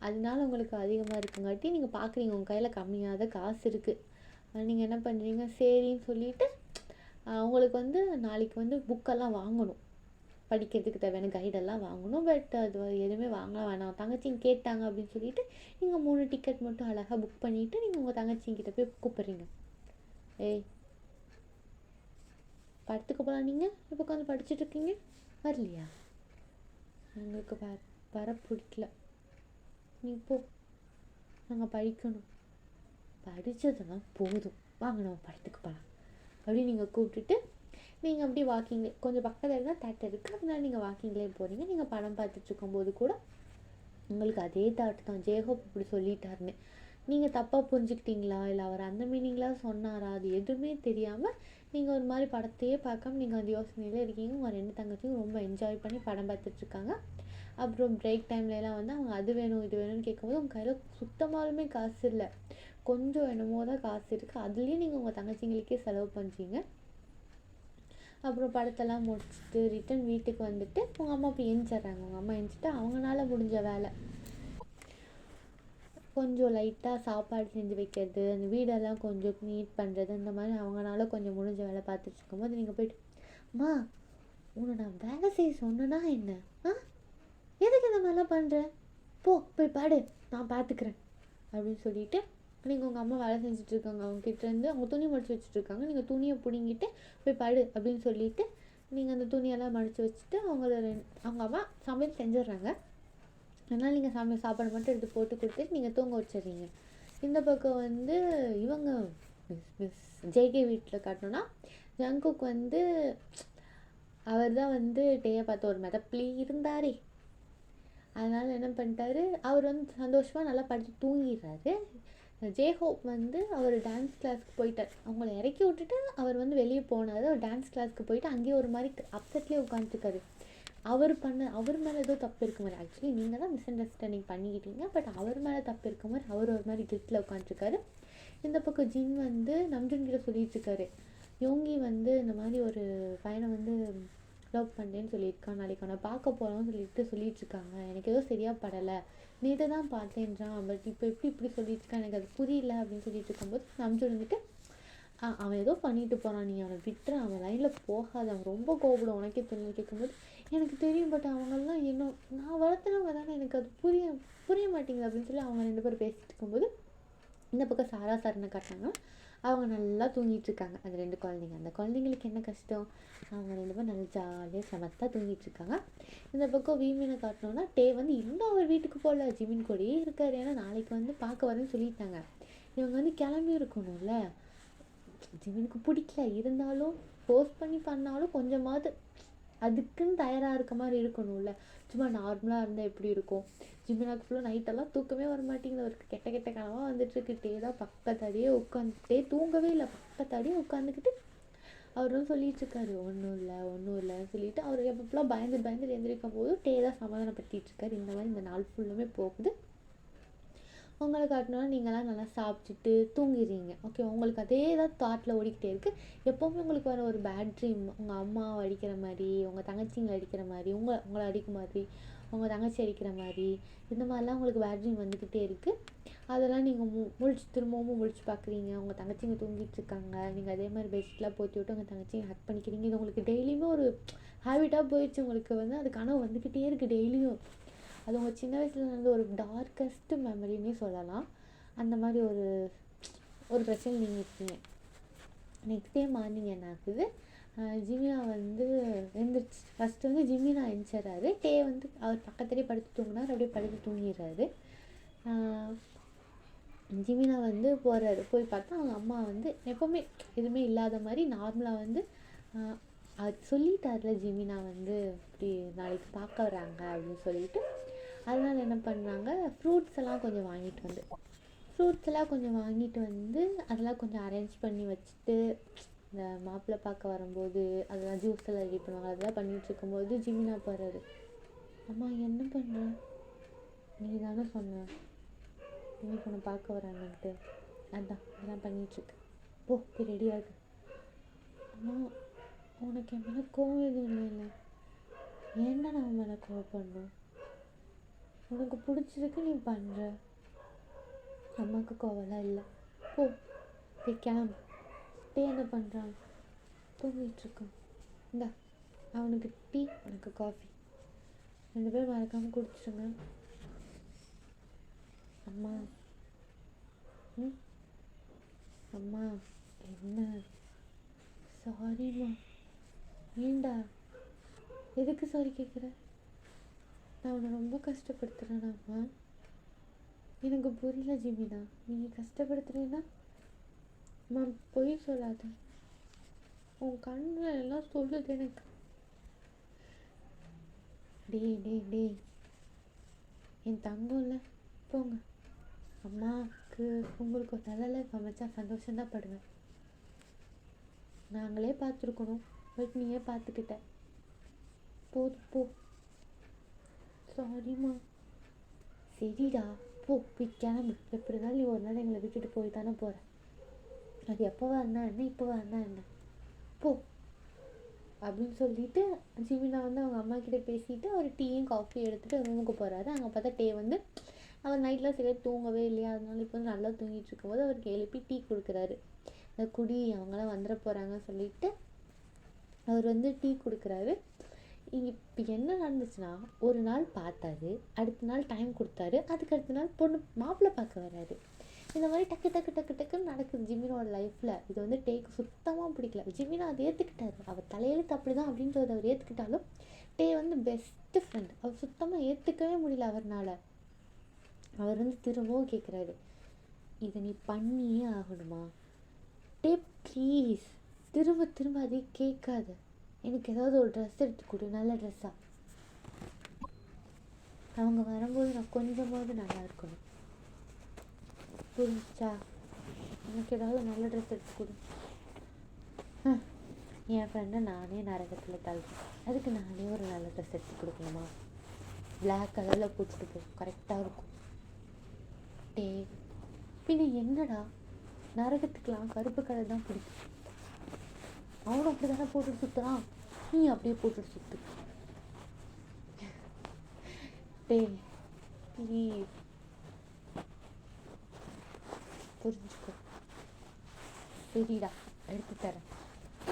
S1: அதனால உங்களுக்கு அதிகமாக இருக்குங்காட்டி நீங்கள் பார்க்குறீங்க உங்கள் கையில் கம்மியாக தான் காசு இருக்குது. நீங்கள் என்ன பண்ணுறீங்க, சரின்னு சொல்லிவிட்டு உங்களுக்கு வந்து நாளைக்கு வந்து புக்கெல்லாம் வாங்கணும், படிக்கிறதுக்கு தேவையான கைடெல்லாம் வாங்கணும். பட் அது எதுவுமே வாங்க வேணாம், தங்கச்சிங்க கேட்டாங்க அப்படின்னு சொல்லிட்டு நீங்கள் 3 டிக்கெட் மட்டும் அழகாக புக் பண்ணிவிட்டு நீங்கள் உங்கள் தங்கச்சிங்கிட்ட போய் கூப்பிட்றீங்க. படத்துக்கு போகலாம், நீங்கள் இப்போ உட்காந்து படிச்சுட்டு இருக்கீங்க, வரலையா? உங்களுக்கு வர பிடிக்கல, நீ போ, நாங்கள் படிக்கணும், படித்ததெல்லாம் போதும், வாங்க நம்ம படத்துக்கு போகலாம் அப்படி நீங்கள் கூப்பிட்டுட்டு நீங்கள் அப்படி வாக்கிங்லே கொஞ்சம் பக்கத்தில் இருந்தால் தேட்டர் இருக்குது, அதனால நீங்கள் வாக்கிங்லேயே போகிறீங்க. நீங்கள் படம் பார்த்துட்டு இருக்கும்போது கூட உங்களுக்கு அதே தாட் தான், ஜேஹோப் இப்படி சொல்லிட்டாருன்னு. நீங்கள் தப்பாக புரிஞ்சுக்கிட்டீங்களா இல்லை அவர் அந்த மீனிங்லாம் சொன்னாரா அது எதுவுமே தெரியாமல் நீங்கள் ஒரு மாதிரி படத்தையே பார்க்காம நீங்கள் அந்த யோசனையில் இருக்கீங்க. உங்கள் 2 தங்கச்சியும் ரொம்ப என்ஜாய் பண்ணி படம் பார்த்துட்ருக்காங்க. அப்புறம் பிரேக் டைம்லலாம் வந்து அவங்க அது வேணும் இது வேணும்னு கேட்கும்போது உங்கள் கையில் சுத்தமாலுமே காசு இல்லை, கொஞ்சம் என்னமோ தான் காசு இருக்குது, அதுலேயும் நீங்கள் உங்கள் தங்கச்சிங்களுக்கே செலவு பண்ணுறீங்க. அப்புறம் படத்தெல்லாம் முடிச்சுட்டு ரிட்டன் வீட்டுக்கு வந்துட்டு உங்கள் அம்மா அப்போ எஞ்சிட்றாங்க. உங்கள் அம்மா எஞ்சிட்டு அவங்களால முடிஞ்ச வேலை கொஞ்சம் லைட்டாக சாப்பாடு செஞ்சு வைக்கிறது, அந்த வீடெல்லாம் கொஞ்சம் நீட் பண்ணுறது, இந்த மாதிரி அவங்களால கொஞ்சம் முடிஞ்ச வேலை பார்த்துட்டு இருக்கும்போது நீங்கள் போய்ட்டு, அம்மா உன்னை நான் வேலை செய்ய சொன்னேன்னா என்ன, எதுக்கு இந்த மாதிரிலாம் பண்ணுறேன், போய் பாடு நான் பார்த்துக்கிறேன் அப்படின்னு சொல்லிவிட்டு நீங்கள் உங்கள் அம்மா வேலை செஞ்சுட்ருக்காங்க, அவங்ககிட்டேருந்து அவங்க துணி மடித்து வச்சுட்ருக்காங்க, நீங்கள் துணியை பிடுங்கிட்டு போய் பாடு அப்படின்னு சொல்லிவிட்டு நீங்கள் அந்த துணியெல்லாம் மடித்து வச்சுட்டு அவங்க அம்மா சமையல் செஞ்சிடுறாங்க. அதனால் நீங்கள் சாப்பாடு மட்டும் எடுத்து போட்டு கொடுத்துட்டு நீங்கள் தூங்க வச்சிடுறீங்க. இந்த பக்கம் வந்து இவங்க மிஸ் ஜேகே வீட்டில் காட்டணும்னா ஜங்குக்கு வந்து அவர் தான் வந்து டேயை பார்த்து ஒரு மெதப்பிலி இருந்தாரே, அதனால் என்ன பண்ணிட்டாரு, அவர் வந்து சந்தோஷமாக நல்லா படித்து தூங்கிடுறாரு. ஜேஹோப் வந்து அவர் டான்ஸ் கிளாஸ்க்கு போயிட்டார், அவங்கள இறக்கி விட்டுட்டு அவர் வந்து வெளியே போனார், அவர் டான்ஸ் கிளாஸ்க்கு போயிட்டு அங்கேயே ஒரு மாதிரி அப்செட்லேயே உட்காந்துருக்காரு. அவர் மேலே ஏதோ தப்பு இருக்க மாதிரி, ஆக்சுவலி நீங்கள் தான் மிஸ் அண்டர்ஸ்டாண்டிங் பண்ணிக்கிட்டீங்க, பட் அவர் மேலே தப்பு இருக்க மாதிரி அவர் ஒரு மாதிரி கில்ட்டில் உட்காந்துருக்காரு. இந்த பக்கம் ஜின் வந்து நம்ஜுன் கிட்ட சொல்லிட்டுருக்காரு, யோங்கி வந்து இந்த மாதிரி ஒரு பையனை வந்து லவ் பண்ணுறேன்னு சொல்லியிருக்கான், நாளைக்கு அவனை பார்க்க போகிறோம்னு சொல்லிட்டுருக்காங்க, எனக்கு ஏதோ சரியாக படலை, நேற்று தான் பார்த்தேன்றான், பட் இப்போ இப்படி சொல்லிட்டுருக்கான், எனக்கு அது புரியல அப்படின்னு சொல்லிட்டு இருக்கும்போது நம்ஜுன் வந்துட்டு அவன் ஏதோ பண்ணிட்டு போகிறான், நீ அவனை விட்டுற, அவன் லைனில் போகாது, அவன் ரொம்ப கோபப்படும் உனக்கே தெரியும் கேட்கும்போது, எனக்கு தெரியும் பட் அவங்கெல்லாம் இன்னும் நான் வளர்த்துனவங்க தானே, எனக்கு அது புரிய மாட்டேங்குது அப்படின்னு சொல்லி அவங்க 2 பேரும் பேசிகிட்டு இருக்கும்போது இந்த பக்கம் சாரா சாரனை காட்டினாங்க, அவங்க நல்லா தூங்கிட்டுருக்காங்க அந்த 2 குழந்தைங்க. அந்த குழந்தைங்களுக்கு என்ன கஷ்டம், அவங்க 2 பேரும் நல்லா ஜாலியாக சமத்தாக தூங்கிட்டுருக்காங்க. இந்த பக்கம் வீமினை காட்டினோன்னா டே வந்து இன்னும் அவர் வீட்டுக்கு போகல, ஜிமின் கூடயே இருக்கார், ஏன்னா நாளைக்கு வந்து பார்க்க வரேன்னு சொல்லிட்டாங்க. இவங்க வந்து கிளம்பி இருக்கணும்ல, ஜிமினுக்கு பிடிக்கல, இருந்தாலும் ஃபோர்ஸ் பண்ணி பண்ணாலும் கொஞ்சமாவது அதுக்குன்னு தயாராக இருக்க மாதிரி இருக்கணும்ல, சும்மா நார்மலாக இருந்தால் எப்படி இருக்கும். ஜிமினாக்கு ஃபுல்லாக நைட்டெல்லாம் தூக்கமே வர மாட்டேங்குது, அவருக்கு கெட்ட கனவாக வந்துட்டுருக்கு. டே தான் பக்கத்தாடியே உட்காந்துட்டே தூங்கவே இல்லை, பக்கத்தாடியே உட்காந்துக்கிட்டு அவர் வந்து சொல்லிகிட்ருக்காரு, ஒன்றும் இல்லைன்னு சொல்லிட்டு அவர் எப்பப்பெல்லாம் பயந்து எழுந்திரிக்கும் போது டே தான் சமாதானப்படுத்திகிட்ருக்காரு. இந்த மாதிரி இந்த நாள் ஃபுல்லுமே போகுது. உங்களை காட்டினோன்னா நீங்களாம் நல்லா சாப்பிட்டுட்டு தூங்கிடுறீங்க, ஓகே, உங்களுக்கு அதே தான் தாட்டில் ஓடிக்கிட்டே இருக்குது. எப்போவுமே உங்களுக்கு வர ஒரு பேட் ட்ரீம், உங்கள் அம்மாவை அடிக்கிற மாதிரி, உங்கள் தங்கச்சிங்களை அடிக்கிற மாதிரி, உங்களை அடிக்கும் மாதிரி, உங்கள் தங்கச்சி அடிக்கிற மாதிரி, இந்த மாதிரிலாம் உங்களுக்கு பேட் ட்ரீம் வந்துக்கிட்டே இருக்குது. அதெல்லாம் நீங்கள் திரும்பவும் முழிச்சு பார்க்குறீங்க, உங்கள் தங்கச்சிங்க தூங்கிட்டுருக்காங்க, நீங்கள் அதே மாதிரி பெட்ஷீட்லாம் போற்றி விட்டு உங்கள் தங்கச்சிங்க ஹக் பண்ணிக்கிறீங்க. இது உங்களுக்கு டெய்லியுமே ஒரு ஹேபிட்டாக போயிடுச்சு, உங்களுக்கு வந்து அது கனவு வந்துக்கிட்டே இருக்குது டெய்லியும். அது உங்கள் சின்ன வயசில் நடந்த ஒரு டார்க்கஸ்ட்டு மெமரின்னே சொல்லலாம். அந்த மாதிரி ஒரு பிரச்சனை நீங்கள் இருக்கீங்க. நெக்ஸ்ட் டே மார்னிங் என்ன ஆகுது, ஜிமினா வந்து எழுந்திரிச்சு ஃபஸ்ட்டு வந்து ஜிமினா எழுந்திரிச்சாரு. டே வந்து அவர் பக்கத்துலேயே படுத்து தூங்கினார், அப்படியே படுத்து தூங்கிடுறாரு. ஜிமினா வந்து போகிறாரு, போய் பார்த்தா அவங்க அம்மா வந்து எப்போவுமே எதுவுமே இல்லாத மாதிரி நார்மலாக வந்து அது சொல்லிட்டார்ல, ஜிமினா வந்து இப்படி நாளைக்கு பார்க்க வராங்க அப்படின்னு சொல்லிட்டு, அதனால் என்ன பண்ணாங்க, ஃப்ரூட்ஸ் எல்லாம் கொஞ்சம் வாங்கிட்டு வந்து அதெல்லாம் கொஞ்சம் அரேஞ்ச் பண்ணி வச்சுட்டு, இந்த மாப்பிள்ளை பார்க்க வரும்போது அதெல்லாம் ஜூஸ் எல்லாம் ரெடி பண்ணுவாங்க, அதெல்லாம் பண்ணிகிட்டு இருக்கும்போது ஜிமினா போகிறாரு. அம்மா என்ன பண்ண, நீ தானே சொன்ன இன்னைக்கு ஒன்று பார்க்க வராங்கன்ட்டு, அதான் அதெல்லாம் பண்ணிகிட்ருக்கு, போய் ரெடியாக இருக்கு. அம்மா உனக்கு என் மேலே கோவம் எதுவும் இல்லை, ஏன்டா நான் மேலே கோவப்படணும், உனக்கு பிடிச்சிருக்கு நீ பண்ணுற, அம்மாவுக்கு கோவம்லாம் இல்லை, போய் கிளம்பு. டே என்ன பண்ணுறான், தூங்கிட்டுருக்கான், இந்தா அவனுக்கு டீ உனக்கு காஃபி 2 பேரும் மறக்காமல் குடிச்சிருங்க. அம்மா அம்மா என்ன, சாரிம்மா, ஏண்டா எதுக்கு சாரி கேட்குற, நான் உன்னை ரொம்ப கஷ்டப்படுத்துகிறேனாம்மா, எனக்கு புரியல ஜிமினா, நீங்கள் கஷ்டப்படுத்துறீன்னா அம்மா பொய் சொல்லாத, உன் கண்ணில் எல்லாம் சொல்லுது எனக்கு. டே என் தங்கம் இல்லை, போங்க, அம்மாவுக்கு உங்களுக்கு ஒரு நல்ல சமைச்சா சந்தோஷம்தான் படுவேன், நாங்களே பார்த்துருக்கணும், பட் நீயே பார்த்துக்கிட்ட, போ. சாரிம்மா. சரிடா, போய் கிளம்பு, எப்படி இருந்தாலும் நீ ஒரு நாள் எங்களை விட்டுட்டு போய் தானே போகிற, அது எப்போவா இருந்தா என்ன, இப்போவா இருந்தா என்ன, போ அப்படின்னு சொல்லிட்டு ஜிமினா வந்து அவங்க அம்மா கிட்டே பேசிட்டு அவர் டீயும் காஃபியும் எடுத்துகிட்டு ரூமுக்கு போகிறாரு. அங்கே பார்த்தா டே வந்து அவர் நைட்டில் சரியாக தூங்கவே இல்லையா, அதனால இப்போ வந்து நல்லா தூங்கிட்டு இருக்கும்போது அவருக்கு எழுப்பி டீ கொடுக்குறாரு. இந்த குடி அவங்களாம் வந்துட போகிறாங்கன்னு சொல்லிட்டு அவர் வந்து டீ கொடுக்குறாரு. இப்போ என்ன நடந்துச்சுன்னா, ஒரு நாள் பார்த்தாரு, அடுத்த நாள் டைம் கொடுத்தாரு, அதுக்கு அடுத்த நாள் பொண்ணு மாப்பிள்ளை பார்க்க வராரு. இந்த மாதிரி டக்குன்னு நடக்குது ஜிமினோட லைஃப்பில். இது வந்து டேக்கு சுத்தமாக பிடிக்கல. ஜிமினா அதை ஏற்றுக்கிட்டாரு, அவர் தலையெழுத்து அப்படி தான் அப்படின்றத அவர் ஏற்றுக்கிட்டாலும் டே வந்து பெஸ்ட்டு ஃப்ரெண்ட், அவர் சுத்தமாக ஏற்றுக்கவே முடியல அவர்னால. அவர் வந்து திரும்பவும் கேட்குறாரு, இதை நீ பண்ணியே ஆகணுமா, டே ப்ளீஸ் திரும்ப அதே கேட்காத, எனக்கு ஏதாவது ஒரு ட்ரெஸ் எடுத்து கொடு, நல்ல ட்ரெஸ்ஸாக, அவங்க வரும்போது நான் கொஞ்சமாவது நல்லா இருக்கணும், புரிஞ்சா, எனக்கு ஏதாவது நல்ல ட்ரெஸ் எடுத்து கொடு. என் ஃப்ரெண்டை நானே நரகத்தில் தள்ளுறேன், அதுக்கு நானே ஒரு நல்ல ட்ரெஸ் எடுத்து கொடுக்கணுமா? பிளாக் கலரில் போட்டுட்டு போ, கரெக்டாக இருக்கும். டே பின்ன என்னடா, நரகத்துக்கெலாம் கருப்பு கலர் தான் பிடிக்கும். அவனும் அப்படி தானே போட்டுட்டு சுற்றுறான், நீ அப்படியே போட்டுட்டு சுற்று. டே ப்ளீஸ் புரிஞ்சுக்கோ, சரிடா எடுத்து தரேன்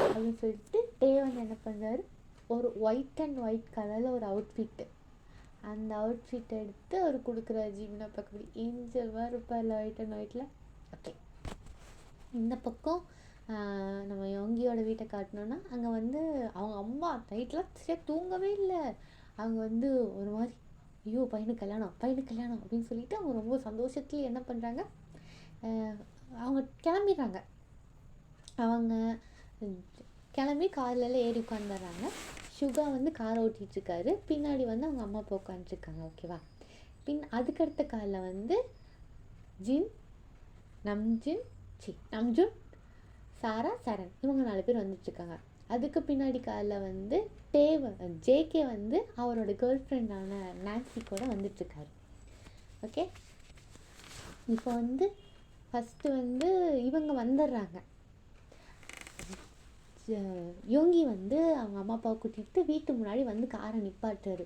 S1: அப்படின்னு சொல்லிட்டு டே வந்து என்ன பண்ணுறாரு, ஒரு ஒயிட் அண்ட் ஒயிட் கலரில் ஒரு அவுட்ஃபிட்டு, அந்த அவுட்ஃபிட் எடுத்து அவர் கொடுக்குறாரு. ஜிமினா பக்கத்து ஏஞ்சல் மாதிரி இருப்பார்ல ஒயிட் அண்ட் ஒயிட்டில். ஓகே, இந்த பக்கம் நம்ம யோங்கியோட வீட்டை காட்டினோன்னா அங்கே வந்து அவங்க அம்மா நைட்லாம் சரியாக தூங்கவே இல்லை. அவங்க வந்து ஒரு மாதிரி ஐயோ பையனுக்கு கல்யாணம் அப்படின்னு சொல்லிட்டு அவங்க ரொம்ப சந்தோஷத்துலேயே என்ன பண்ணுறாங்க, அவங்க கிளம்பிடுறாங்க. அவங்க கிளம்பி கார்லலாம் ஏறி உட்காந்துடுறாங்க. சுகா வந்து காரை ஓட்டிகிட்ருக்காரு, பின்னாடி வந்து அவங்க அம்மா அப்பா உட்காந்துருக்காங்க. ஓகேவா? அதுக்கடுத்த காரில் வந்து நம்ஜுன், சாரா, சரண் இவங்க 4 பேர் வந்துட்டுருக்காங்க. அதுக்கு பின்னாடி காரில் வந்து ஜேகே வந்து அவரோட கேர்ள் ஃப்ரெண்டான நான்சி கூட வந்துட்டுருக்காரு. ஓகே, இப்போ வந்து ஃபஸ்ட்டு வந்து இவங்க வந்துடுறாங்க. யோங்கி வந்து அவங்க அம்மா அப்பாவை கூட்டிகிட்டு வீட்டு முன்னாடி வந்து காரை நிப்பாட்டுறாரு.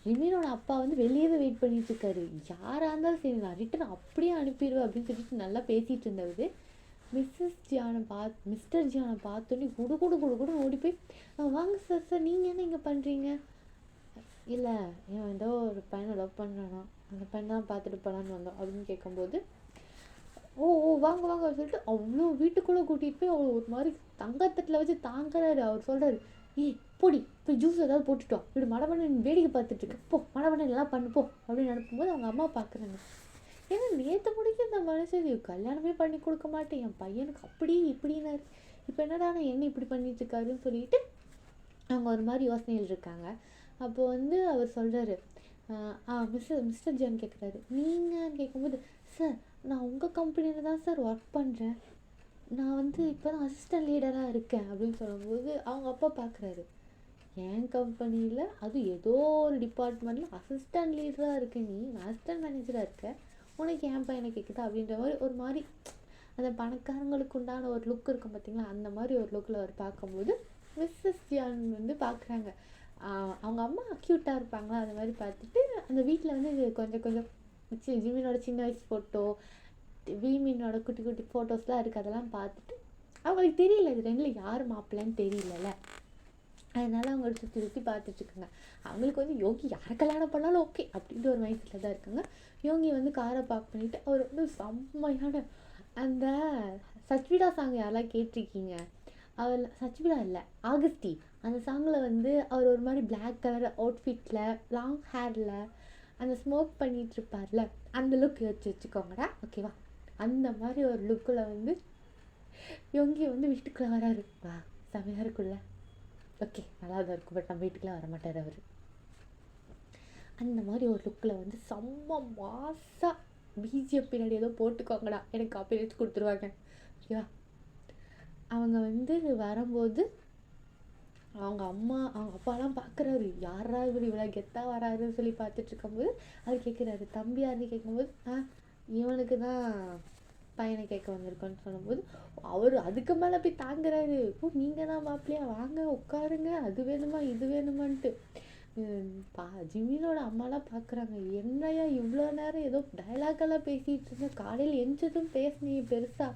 S1: ஜிமினோட அப்பா வந்து வெளியவே வெயிட் பண்ணிட்டுருக்காரு. யாராக இருந்தாலும் சரி நான் ரிட்டன் அப்படியே அனுப்பிடுவேன் அப்படின்னு சொல்லிட்டு நல்லா பேசிகிட்டு இருந்தவர் மிஸ்டர் ஜியானை பார்த்தோன்னே குடு ஓடி போய் வாங்க சார் நீங்கள் என்ன இங்கே பண்ணுறீங்க? இல்லை ஏன் ஏதோ ஒரு பையனை லவ் பண்ணுறானா, அந்த பையனை தான் பார்த்துட்டு போகலான்னு வந்தோம் அப்படின்னு கேட்கும்போது ஓ வாங்க சொல்லிட்டு அவ்வளோ வீட்டுக்குள்ளே கூட்டிகிட்டு போய் அவர் ஒரு மாதிரி தங்கத்தட்டில் வச்சு தாங்குறாரு. அவர் சொல்கிறாரு, பொடி போய் ஜூஸ் ஏதாவது போட்டுட்டோம், இப்படி மடமண்ணன் வேடிக்கை பார்த்துட்ருக்கு, போ மடமண்ணன் எல்லாம் பண்ணுப்போ அப்படின்னு அனுப்பும்போது அவங்க அம்மா பார்க்குறாங்க. ஏன்னா நேற்று முடிக்க இந்த மனுஷன் கல்யாணமே பண்ணி கொடுக்க மாட்டேன், என் பையனுக்கு அப்படி இப்படின்னாரு, இப்போ என்னடா நான் என்ன இப்படி பண்ணிட்டுருக்காருன்னு சொல்லிட்டு அவங்க ஒரு மாதிரி யோசனையில் இருக்காங்க. அப்போது வந்து அவர் சொல்கிறாரு, மிஸ்டர் ஜான் கேட்குறாரு, நீங்கள் கேட்கும்போது சார் நான் உங்கள் கம்பெனியில் தான் சார் ஒர்க் பண்ணுறேன், நான் வந்து இப்போ தான் அசிஸ்டன்ட் லீடராக இருக்கேன் அப்படின்னு சொல்லும்போது அவங்க அப்பா பார்க்குறாரு, என் கம்பெனியில் அது ஏதோ ஒரு டிபார்ட்மெண்ட்டில் அசிஸ்டன்ட் லீடராக இருக்க, நீ அசிஸ்டன்ட் மேனேஜராக இருக்க, உனக்கு என் பையனை கேட்குதா அப்படின்ற மாதிரி ஒரு மாதிரி அந்த பணக்காரங்களுக்கு உண்டான ஒரு லுக் இருக்கும் பார்த்தீங்களா, அந்த மாதிரி ஒரு லுக்கில் அவர் பார்க்கும்போது மிஸ்ஸஸ் ஜியான் வந்து பார்க்குறாங்க. அவங்க அம்மா க்யூட்டாக இருப்பாங்களா, அந்த மாதிரி பார்த்துட்டு அந்த வீட்டில் வந்து கொஞ்சம் ஜிமினோட சின்ன வயசு ஃபோட்டோ, வீமினோட குட்டி குட்டி ஃபோட்டோஸ்லாம் இருக்குது, அதெல்லாம் பார்த்துட்டு அவங்களுக்கு தெரியல இது ரெண்டில் யார் மாப்பிள்ளைன்னு தெரியலல்ல, அதனால அவங்க சுற்றி பார்த்துட்ருக்காங்க. அவங்களுக்கு வந்து யோகி யாரை கல்யாணம் பண்ணாலும் ஓகே அப்படின்ற ஒரு மைண்டில் தான் இருக்காங்க. யோகி வந்து காரை பார்க் பண்ணிவிட்டு அவர் வந்து செம்மையான அந்த சச்விடா சாங் யாரெல்லாம் கேட்டிருக்கீங்க, அவர் சச்விடா இல்லை ஆகஸ்டி, அந்த சாங்கில் வந்து அவர் ஒரு மாதிரி பிளாக் கலர் அவுட்ஃபிட்டில் லாங் ஹேரில் அந்த ஸ்மோக் பண்ணிகிட்டு இருப்பார்ல, அந்த லுக் வச்சுக்கோங்கடா. ஓகேவா? அந்த மாதிரி ஒரு லுக்கில் வந்து யோங்கி வந்து வீட்டுக்குள்ளே வராரு. வா செமையாக இருக்குல்ல, ஓகே நல்லா தான் இருக்கும், பட் நம்ம வீட்டுக்குள்ளே வரமாட்டார் அவர். அந்த மாதிரி ஒரு லுக்கில் வந்து செம்ம மாசாக பிஜிஎம் பின்னாடி ஏதோ போட்டுக்கோங்கடா, எனக்கு காப்பி ரைட்ஸ் கொடுத்துருவாங்க. ஓகேவா? அவங்க வந்து வரும்போது அவங்க அப்பாலாம் பார்க்குறாரு, யாரா இவர் இவ்வளோ கெத்தாக வராருன்னு சொல்லி பார்த்துட்டு இருக்கும்போது அவர் கேட்குறாரு, தம்பி யாருன்னு கேட்கும்போது இவனுக்கு தான் பையனை கேட்க வந்திருக்கோன்னு சொல்லும்போது அவர் அதுக்கு மேலே போய் தாங்குறாரு, நீங்கள் தான் மாப்பிள்ளையா, வாங்க உட்காருங்க, அது வேணுமா இது வேணுமான்ட்டு. ஜிமினோட அம்மாலாம் பார்க்குறாங்க, என்னையா இவ்வளோ நேரம் ஏதோ டைலாக்கெல்லாம் பேசிகிட்டு இருந்தேன், காலையில் எஞ்சதும் பேசுனீங்க பெருசாக,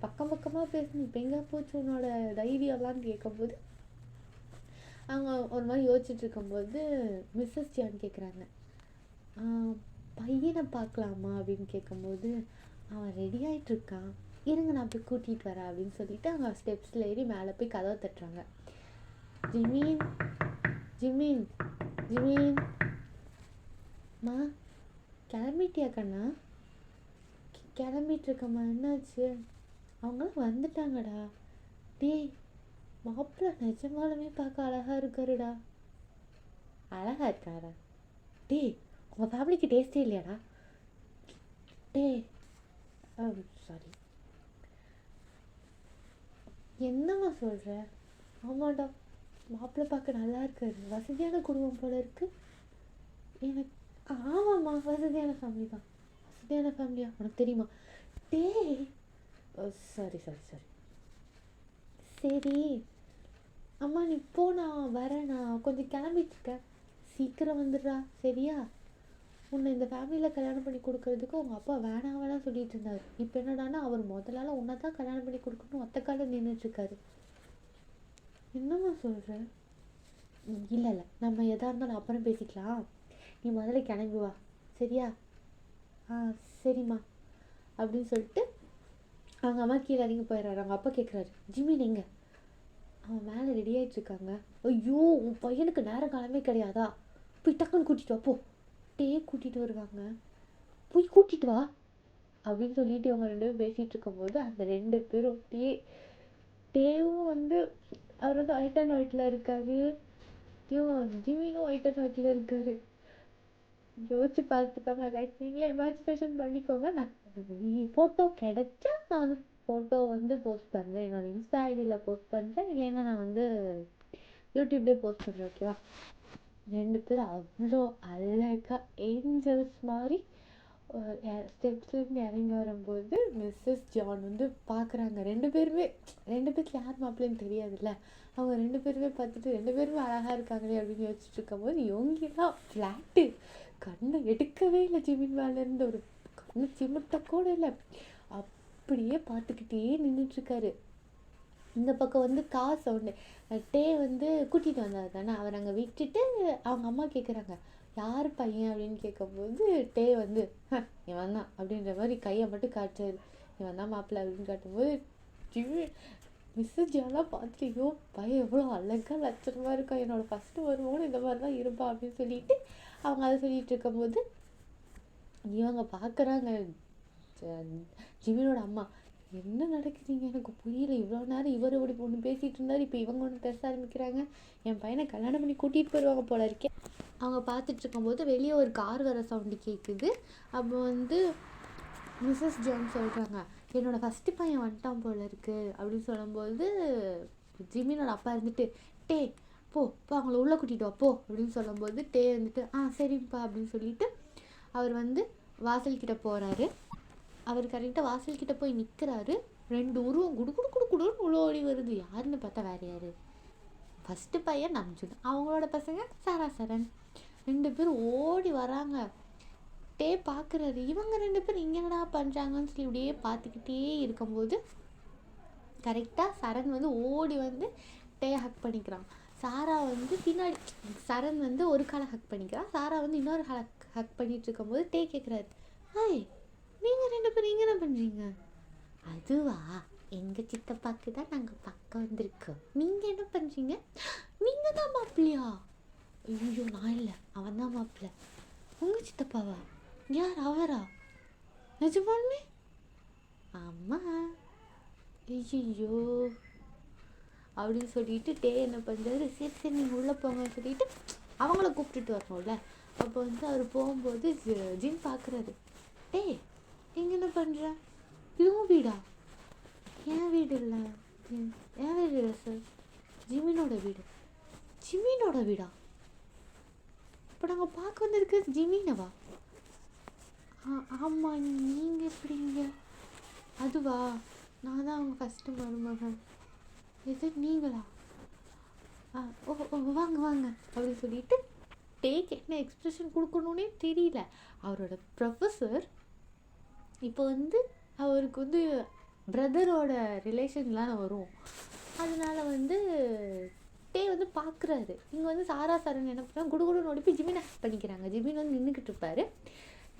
S1: பக்கமாக பேசுனீ, இப்போ எங்கே போச்சு உன்னோட தைரியம்லான்னு கேட்கும்போது அவங்க ஒரு மாதிரி யோசிச்சுட்டு இருக்கும்போது மிஸ்ஸஸ் ஜியான் கேட்குறாங்க, பையனை பார்க்கலாமா அப்படின்னு கேட்கும்போது அவன் ரெடி ஆகிட்டுருக்கான், இருங்க நான் போய் கூட்டிகிட்டு வரேன் அப்படின்னு சொல்லிட்டு அவங்க ஸ்டெப்ஸில் ஏறி மேலே போய் கதவை தட்டுறாங்க. ஜிமீன் மா கிளம்பிட்டியா கண்ணா? கிளம்பிட்டுருக்கம்மா, என்னாச்சு? அவங்களாம் வந்துட்டாங்கடா. டேய் மாப்பிள்ளை நிஜமாலுமே பார்க்க அழகாக இருக்காருடா. அழகாக இருக்காரா? டேய் உங்கள் ஃபேமிலிக்கு டேஸ்டே இல்லையாடா? டேய் சாரி, என்னம்மா சொல்கிற? ஆமாண்டா, மாப்பிள்ளை பார்க்க நல்லா இருக்காரு, வசதியான குடும்பம் போல இருக்கு. எனக்கு ஆமாம்மா, வசதியான ஃபேமிலி தான். வசதியான ஃபேமிலியா? உனக்கு தெரியுமா? டேய், சாரி சாரி சாரி. சரி அம்மா, நீ போ, நான் வரேன், நான் கொஞ்சம் கிளம்பிட்டுருக்கேன், சீக்கிரம் வந்துடுறா சரியா? உன்னை இந்த ஃபேமிலியில் கல்யாணம் பண்ணி கொடுக்கறதுக்கு உங்கள் அப்பா வேணாம் வேணாம் சொல்லிட்டு இருந்தார். இப்போ என்னடானா அவர் முதலால உன்னை தான் கல்யாணம் பண்ணி கொடுக்கணும் ஒத்த காலில் நின்றுட்டுருக்காரு. என்னம்மா சொல்கிற? இல்லை இல்லை, நம்ம எதாக இருந்தாலும் அப்புறம் பேசிக்கலாம், நீ முதல்ல கிளம்பி வா சரியா? சரிம்மா அப்படின்னு சொல்லிட்டு அவங்க அம்மா கீழே இறங்கி போயிடுறாரு. அவங்க அப்பா கேட்குறாரு, ஜிமின் எங்க? அவன் மேலே ரெடி ஆகிட்டுருக்காங்க. ஐயோ, உன் பையனுக்கு நேரம் காலமே கிடையாதா? போய் டக்குன்னு கூட்டிகிட்டு வா போ. கூட்டிகிட்டு வருவாங்க. போய் கூட்டிகிட்டு வா அப்படின்னு சொல்லிட்டு இவங்க 2 பேரும் பேசிகிட்டு இருக்கும்போது அந்த 2 பேரும் டேவும் வந்து அவர் வந்து ஒயிட் அண்ட் ஒயிட்டில் இருக்காரு, ஜிமினும் ஒயிட் அண்ட் ஒயிட்டில் இருக்காரு. யோசிச்சு பார்த்துக்கோங்க ரைட், நீங்களே இமேஜினேஷன் பண்ணிக்கோங்க. நான் ஃபோட்டோ கிடைச்சா நான் ஃபோட்டோ வந்து போஸ்ட் பண்ணுறேன், என்னோடய இன்ஸ்டா ஐடியில் போஸ்ட் பண்ணுறேன், இல்லைன்னா நான் வந்து யூடியூப்லேயே போஸ்ட் பண்ணுறேன் ஓகேவா? 2 பேரும் அவ்வளோ அழகாக ஏஞ்சல்ஸ் மாதிரி ஸ்டெப்ஸ்லேருந்து இறங்கி வரும்போது மிஸ்ஸஸ் ஜான் வந்து பார்க்குறாங்க. 2 பேருமே, 2 பேருக்கு யார் மாப்பிள்ளைன்னு தெரியாதுல்ல, அவங்க 2 பேருமே பார்த்துட்டு 2 பேருமே அழகாக இருக்காங்களே அப்படின்னு யோசிச்சுட்டு இருக்கும்போது யோங்கிலாம் ஃப்ளாட்டு கண்ணை எடுக்கவே இல்லை, ஜிமின் மேலேருந்து ஒரு கண்ணு சிமிட்ட கூட இல்லை, அப்படியே பார்த்துக்கிட்டே நின்றுட்டுருக்காரு. இந்த பக்கம் வந்து காசு ஒன்று டே வந்து கூட்டிகிட்டு வந்தார் தானே, அவர் அங்கே விட்டுட்டு அவங்க அம்மா கேட்குறாங்க, யார் பையன் அப்படின்னு கேட்கும்போது டே வந்து இவன் தான் அப்படின்ற மாதிரி கையை மட்டும் காட்டுறாரு. இவன் தான் மாப்பிள்ளை அப்படின்னு காட்டும்போது மிஸ்ஸஸ் ஜாலாம் பார்த்துட்டு, பையன் எவ்வளோ அழகாக லட்சணமாக இருக்கா, என்னோடய ஃபஸ்ட்டு வருவோன்னு இந்த மாதிரி தான் இருப்பா அப்படின்னு சொல்லிட்டு அவங்க அதை சொல்லிட்டு இருக்கும்போது இவங்க பார்க்குறாங்க ஜிமினோட அம்மா, என்ன நடக்குதுங்க எனக்கு புரியல, இவ்வளோ நேரம் இவர் இப்படி ஒன்று பேசிகிட்டு இருந்தார், இப்போ இவங்க ஒன்று பேச ஆரம்பிக்கிறாங்க, என் பையனை கல்யாணம் பண்ணி கூட்டிகிட்டு போயிடுவாங்க போல இருக்கே. அவங்க பார்த்துட்டு இருக்கும்போது வெளியே ஒரு கார் வர சவுண்டு கேட்குது. அப்போ வந்து மிஸ்ஸஸ் ஜான் சொல்கிறாங்க, என்னோடய ஃபஸ்ட்டு பையன் வந்துட்டான் போல இருக்குது அப்படின்னு சொல்லும்போது ஜிமினோட அப்பா இருந்துட்டு, டே போ அவங்கள உள்ளே கூட்டிகிட்டு வா போ அப்படின்னு சொல்லும்போது டே வந்துட்டு சரிப்பா அப்படின்னு சொல்லிட்டு அவர் வந்து வாசல்கிட்ட போகிறாரு. அவர் கரெக்டாக வாசல்கிட்ட போய் நிற்கிறாரு. 2 உருவம் குடுன்னு உள்ள வருது. யாருன்னு பார்த்தா வேறு யார்? ஃபஸ்ட்டு பையன் நம்ஜுன், அவங்களோட பசங்க சாரா சரண். 2 பேரும் ஓடி வராங்க. டே பார்க்குறாரு, இவங்க 2 பேரும் இங்கே என்னடா பண்ணுறாங்கன்னு சொல்லி இப்படியே பார்த்துக்கிட்டே இருக்கும்போது கரெக்டாக சரண் வந்து ஓடி வந்து டே ஹக் பண்ணிக்கிறான். சாரா வந்து பின்னாடி, சரண் வந்து ஒரு காலை ஹக் பண்ணிக்கிறான், சாரா வந்து இன்னொரு ஹக் பண்ணிட்டு இருக்கும்போது டே கேட்குறாரு, நீங்கள் 2 பேரும் இங்கே என்ன பண்ணுறீங்க? அதுவா, எங்கள் சித்தப்பாக்கு தான் நாங்கள் பார்க்க வந்திருக்கோம், நீங்கள் என்ன பண்ணுறீங்க? நீங்கள் தான் மாப்பிள்ளையா? ஐயோ நான் இல்லை, அவன் தான் மாப்பிள்ளை. உங்கள் சித்தப்பாவா? யார் அவரா? நிஜமாலுமே? ஆமாம். ஐயோ அப்படின்னு சொல்லிட்டு டே என்ன பண்ணுறாரு, சரி நீங்கள் உள்ளே போங்கன்னு சொல்லிட்டு அவங்கள கூப்பிட்டுட்டு வரணும்ல. அப்போ வந்து அவர் போகும்போது ஜிம் பார்க்குறாரு, டே நீங்கள் என்ன பண்ணுற? இதுவும் வீடா? என் வீடு இல்லை, என் வீடு இல்லை சார், ஜிமினோட வீடு. ஜிமினோட வீடா? இப்போ நாங்கள் பார்க்க வந்திருக்கிறது ஜிமினவா? ஆமாம், நீங்கள் எப்படிங்க? அதுவா, நான் தான் அவங்க ஃபஸ்ட்டு மருமகன். எது நீங்களா? ஓ வாங்க வாங்க அப்படின்னு சொல்லிட்டு டேக்கு என்ன எக்ஸ்ப்ரெஷன் கொடுக்கணுன்னே தெரியல. அவரோட ப்ரொஃபஸர் இப்போ வந்து அவருக்கு வந்து பிரதரோட ரிலேஷன்லாம் வரும், அதனால வந்து டே வந்து பார்க்குறாரு. இங்கே வந்து சாரா சரண் என்ன பண்ணுறாங்க, குடுகுடுன்னு ஓடி போய் ஜிமினை ஹக் பண்ணிக்கிறாங்க. ஜிமின் வந்து நின்றுக்கிட்டு இருப்பார்.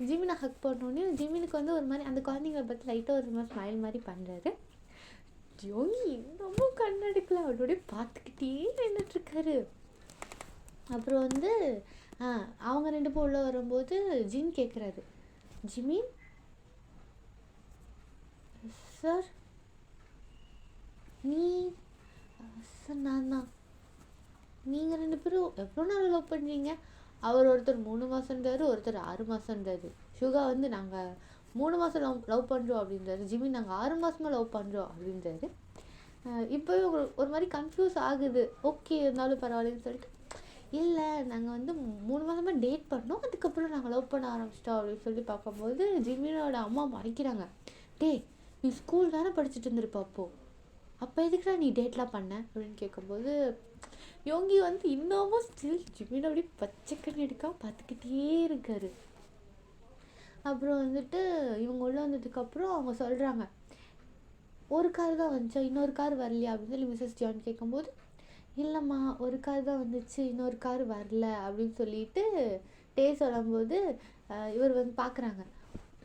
S1: ஜிமினை ஹக் பண்ணோன்னே ஜிமினுக்கு வந்து ஒரு மாதிரி அந்த குழந்தைங்களை பற்றி லைட்டாக ஒரு மாதிரி ஸ்மைல் மாதிரி பண்ணுறாரு. ஜோங்கி இன்னமும் கண்ணெடுக்கல, அவரோடய பார்த்துக்கிட்டே நின்றுட்டுருக்காரு. அப்புறம் வந்து அவங்க 2 பேர் உள்ள வரும்போது ஜின் கேட்குறாரு, ஜிமின் சார் சார் நான் தான், நீங்கள் 2 பேரும் எவ்வளோ நாள் லவ் பண்ணுறீங்க? அவர் ஒருத்தர் 3 மாதம்ன்றாரு, ஒருத்தர் 6 மாதம்ன்றாரு. சுகா வந்து நாங்கள் 3 மாதம் லவ் பண்ணுறோம் அப்படின்றாரு. ஜிமின் நாங்கள் 6 மாதமாக லவ் பண்ணுறோம் அப்படின்றாரு. இப்போவே ஒரு மாதிரி கன்ஃபியூஸ் ஆகுது. ஓகே இருந்தாலும் பரவாயில்லன்னு சொல்லிட்டு, இல்லை நாங்கள் வந்து 3 மாதமாக டேட் பண்ணோம், அதுக்கப்புறம் நாங்கள் லவ் பண்ண ஆரம்பிச்சிட்டோம் அப்படின்னு சொல்லி பார்க்கும்போது ஜிமினோட அம்மா மறைக்கிறாங்க. டேய், நீ ஸ்கூல் தானே படிச்சுட்டு இருந்திருப்ப, அப்போ எதுக்குடா நீ டேட்லாம் பண்ண அப்படின்னு கேட்கும்போது யோங்கி வந்து இன்னமும் ஸ்டில் ஜிமின் அப்படி பச்சைக்கண்ணி எடுக்காம பார்த்துக்கிட்டே இருக்காரு. அப்புறம் வந்துட்டு இவங்க உள்ள வந்ததுக்கப்புறம் அவங்க சொல்கிறாங்க, ஒரு கார் தான் வந்துச்சா, இன்னொரு கார் வரலையா அப்படின்னு சொல்லி மிஸ்ஸஸ் ஜான் கேட்கும்போது, இல்லைம்மா ஒரு கார் தான் வந்துச்சு, இன்னொரு கார் வரல அப்படின்னு சொல்லிட்டு சொல்லும்போது இவர் வந்து பார்க்குறாங்க.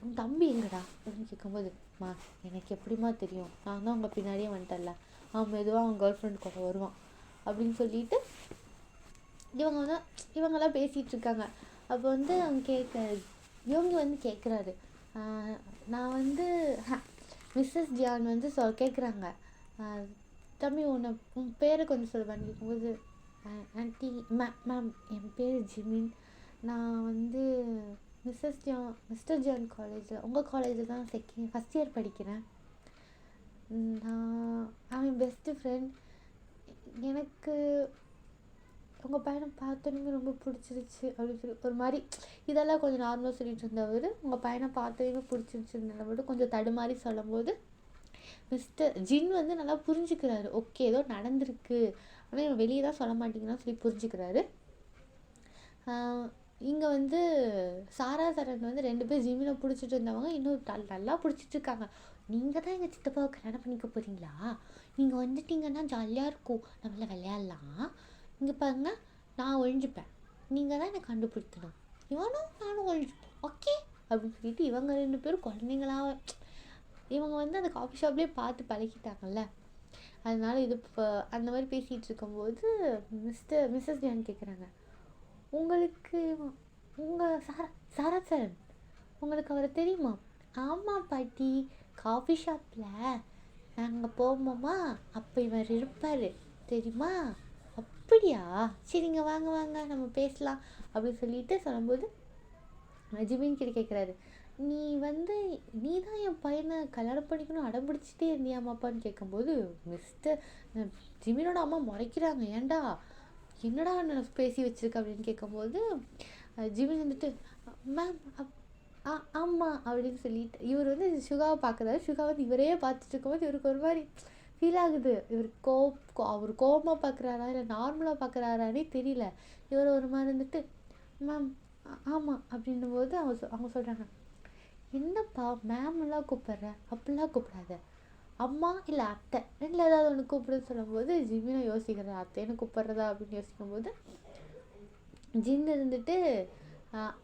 S1: உன் தம்பி எங்கடா அப்படின்னு கேட்கும்போது, மா எனக்கு எப்படிமா தெரியும், நான் தான் உங்கள் பின்னாடியே வந்துட்டல, அவன் மெதுவாக அவன் கேர்ள் ஃப்ரெண்ட் கூட வருவான் அப்படின்னு சொல்லிட்டு இவங்கெல்லாம் பேசிகிட்டு இருக்காங்க. அப்போ வந்து அவங்க இவங்க வந்து கேட்குறாரு, நான் வந்து மிஸ்ஸஸ் ஜியான் வந்து கேட்குறாங்க, தம்பி உன் பேரை கொஞ்சம் சொல்லுவான்னு கேட்கும்போது, ஆன்ட்டி மேம் என் பேர் ஜிமின், நான் வந்து மிஸ்டர் ஜான் காலேஜில் உங்கள் காலேஜில் தான் ஃபஸ்ட் இயர் படிக்கிறேன், நான் அவன் பெஸ்ட்டு ஃப்ரெண்ட், எனக்கு உங்கள் பையனை பார்த்தோன்னே ரொம்ப பிடிச்சிருச்சு அப்படின்னு சொல்லி ஒரு மாதிரி இதெல்லாம் கொஞ்சம் நார்மலாக சொல்லிட்டு இருந்தவர், உங்கள் பையனை பார்த்தோன்னே பிடிச்சிருச்சுன்னு மட்டும் கொஞ்சம் தடுமாறி சொல்லும்போது மிஸ்டர் ஜின் வந்து நல்லா புரிஞ்சுக்கிறாரு. ஓகே ஏதோ நடந்திருக்கு, ஆனால் இவன் வெளியே தான் சொல்ல மாட்டேங்கிறான்னு சொல்லி புரிஞ்சுக்கிறாரு. இங்கே வந்து சாரா சரண் வந்து 2 பேர் ஜிமினை பிடிச்சிட்டு இருந்தவங்க இன்னும் நல்லா பிடிச்சிட்டு இருக்காங்க. நீங்கள் தான் எங்கள் சித்தப்பாவை கல்யாணம் பண்ணிக்க போகிறீங்களா, நீங்கள் வந்துட்டீங்கன்னா ஜாலியாக இருக்கும், நம்மள விளையாடலாம், இங்கே பாருங்க நான் ஒழிஞ்சுப்பேன், நீங்கள் தான் என்னை கண்டுபிடிக்கணும், இவனும் நானும் ஒழிஞ்சுப்போம் ஓகே அப்படின்னு சொல்லிட்டு இவங்க 2 பேரும் குழந்தைங்களாக இவங்க வந்து அந்த காஃபி ஷாப்லேயே பார்த்து பழகிட்டாங்கல்ல, அதனால இது இப்போ அந்த மாதிரி பேசிகிட்டு இருக்கும்போது மிஸ்ஸஸ் ஜான் கேட்குறாங்க, உங்களுக்கு உங்கள் சாரா சரண் உங்களுக்கு அவரை தெரியுமா? ஆமாம் பாட்டி, காஃபி ஷாப்பில் நாங்கள் போவோமா, அப்போ இவர் இருப்பார் தெரியுமா? அப்படியா, சரிங்க வாங்க வாங்க நம்ம பேசலாம் அப்படின்னு சொல்லிட்டு சொல்லும்போது ஜிமின் கிட்ட கேட்குறாரு, நீ தான் என் பையனை கல்யாணம் பண்ணிக்கணும் அடம்பிடிச்சிட்டே இருந்தியாமாப்பான்னு கேட்கும்போது மிஸ்டர் ஜிமினோட அம்மா முறைக்கிறாங்க, ஏன்டா என்னடா நான் பேசி வச்சுருக்க அப்படின்னு கேட்கும்போது ஜிமின் வந்துட்டு மேம் ஆமாம் அப்படின்னு சொல்லிட்டு இவர் வந்து சுகாவை பார்க்குறாரு. சுகா வந்து இவரே பார்த்துட்டு இருக்கும்போது இவருக்கு ஒரு மாதிரி ஃபீல் ஆகுது, இவர் அவர் கோபமாக பார்க்குறாரா இல்லை நார்மலாக பார்க்குறாரானே தெரியல. இவர் ஒரு மாதிரி வந்துட்டு மேம் ஆமாம் அப்படின்னும் போது அவங்க சொல்கிறாங்க, என்னப்பா மேம்லாம் கூப்பிட்ற, அப்படிலாம் கூப்பிடாத, அம்மா இல்லை அத்தை ரெண்டில் ஏதாவது ஒன்று கூப்பிடுன்னு சொல்லும்போது ஜிமினை யோசிக்கிறேன், அத்தைன்னு கூப்பிட்றதா அப்படின்னு யோசிக்கும்போது ஜின் இருந்துட்டு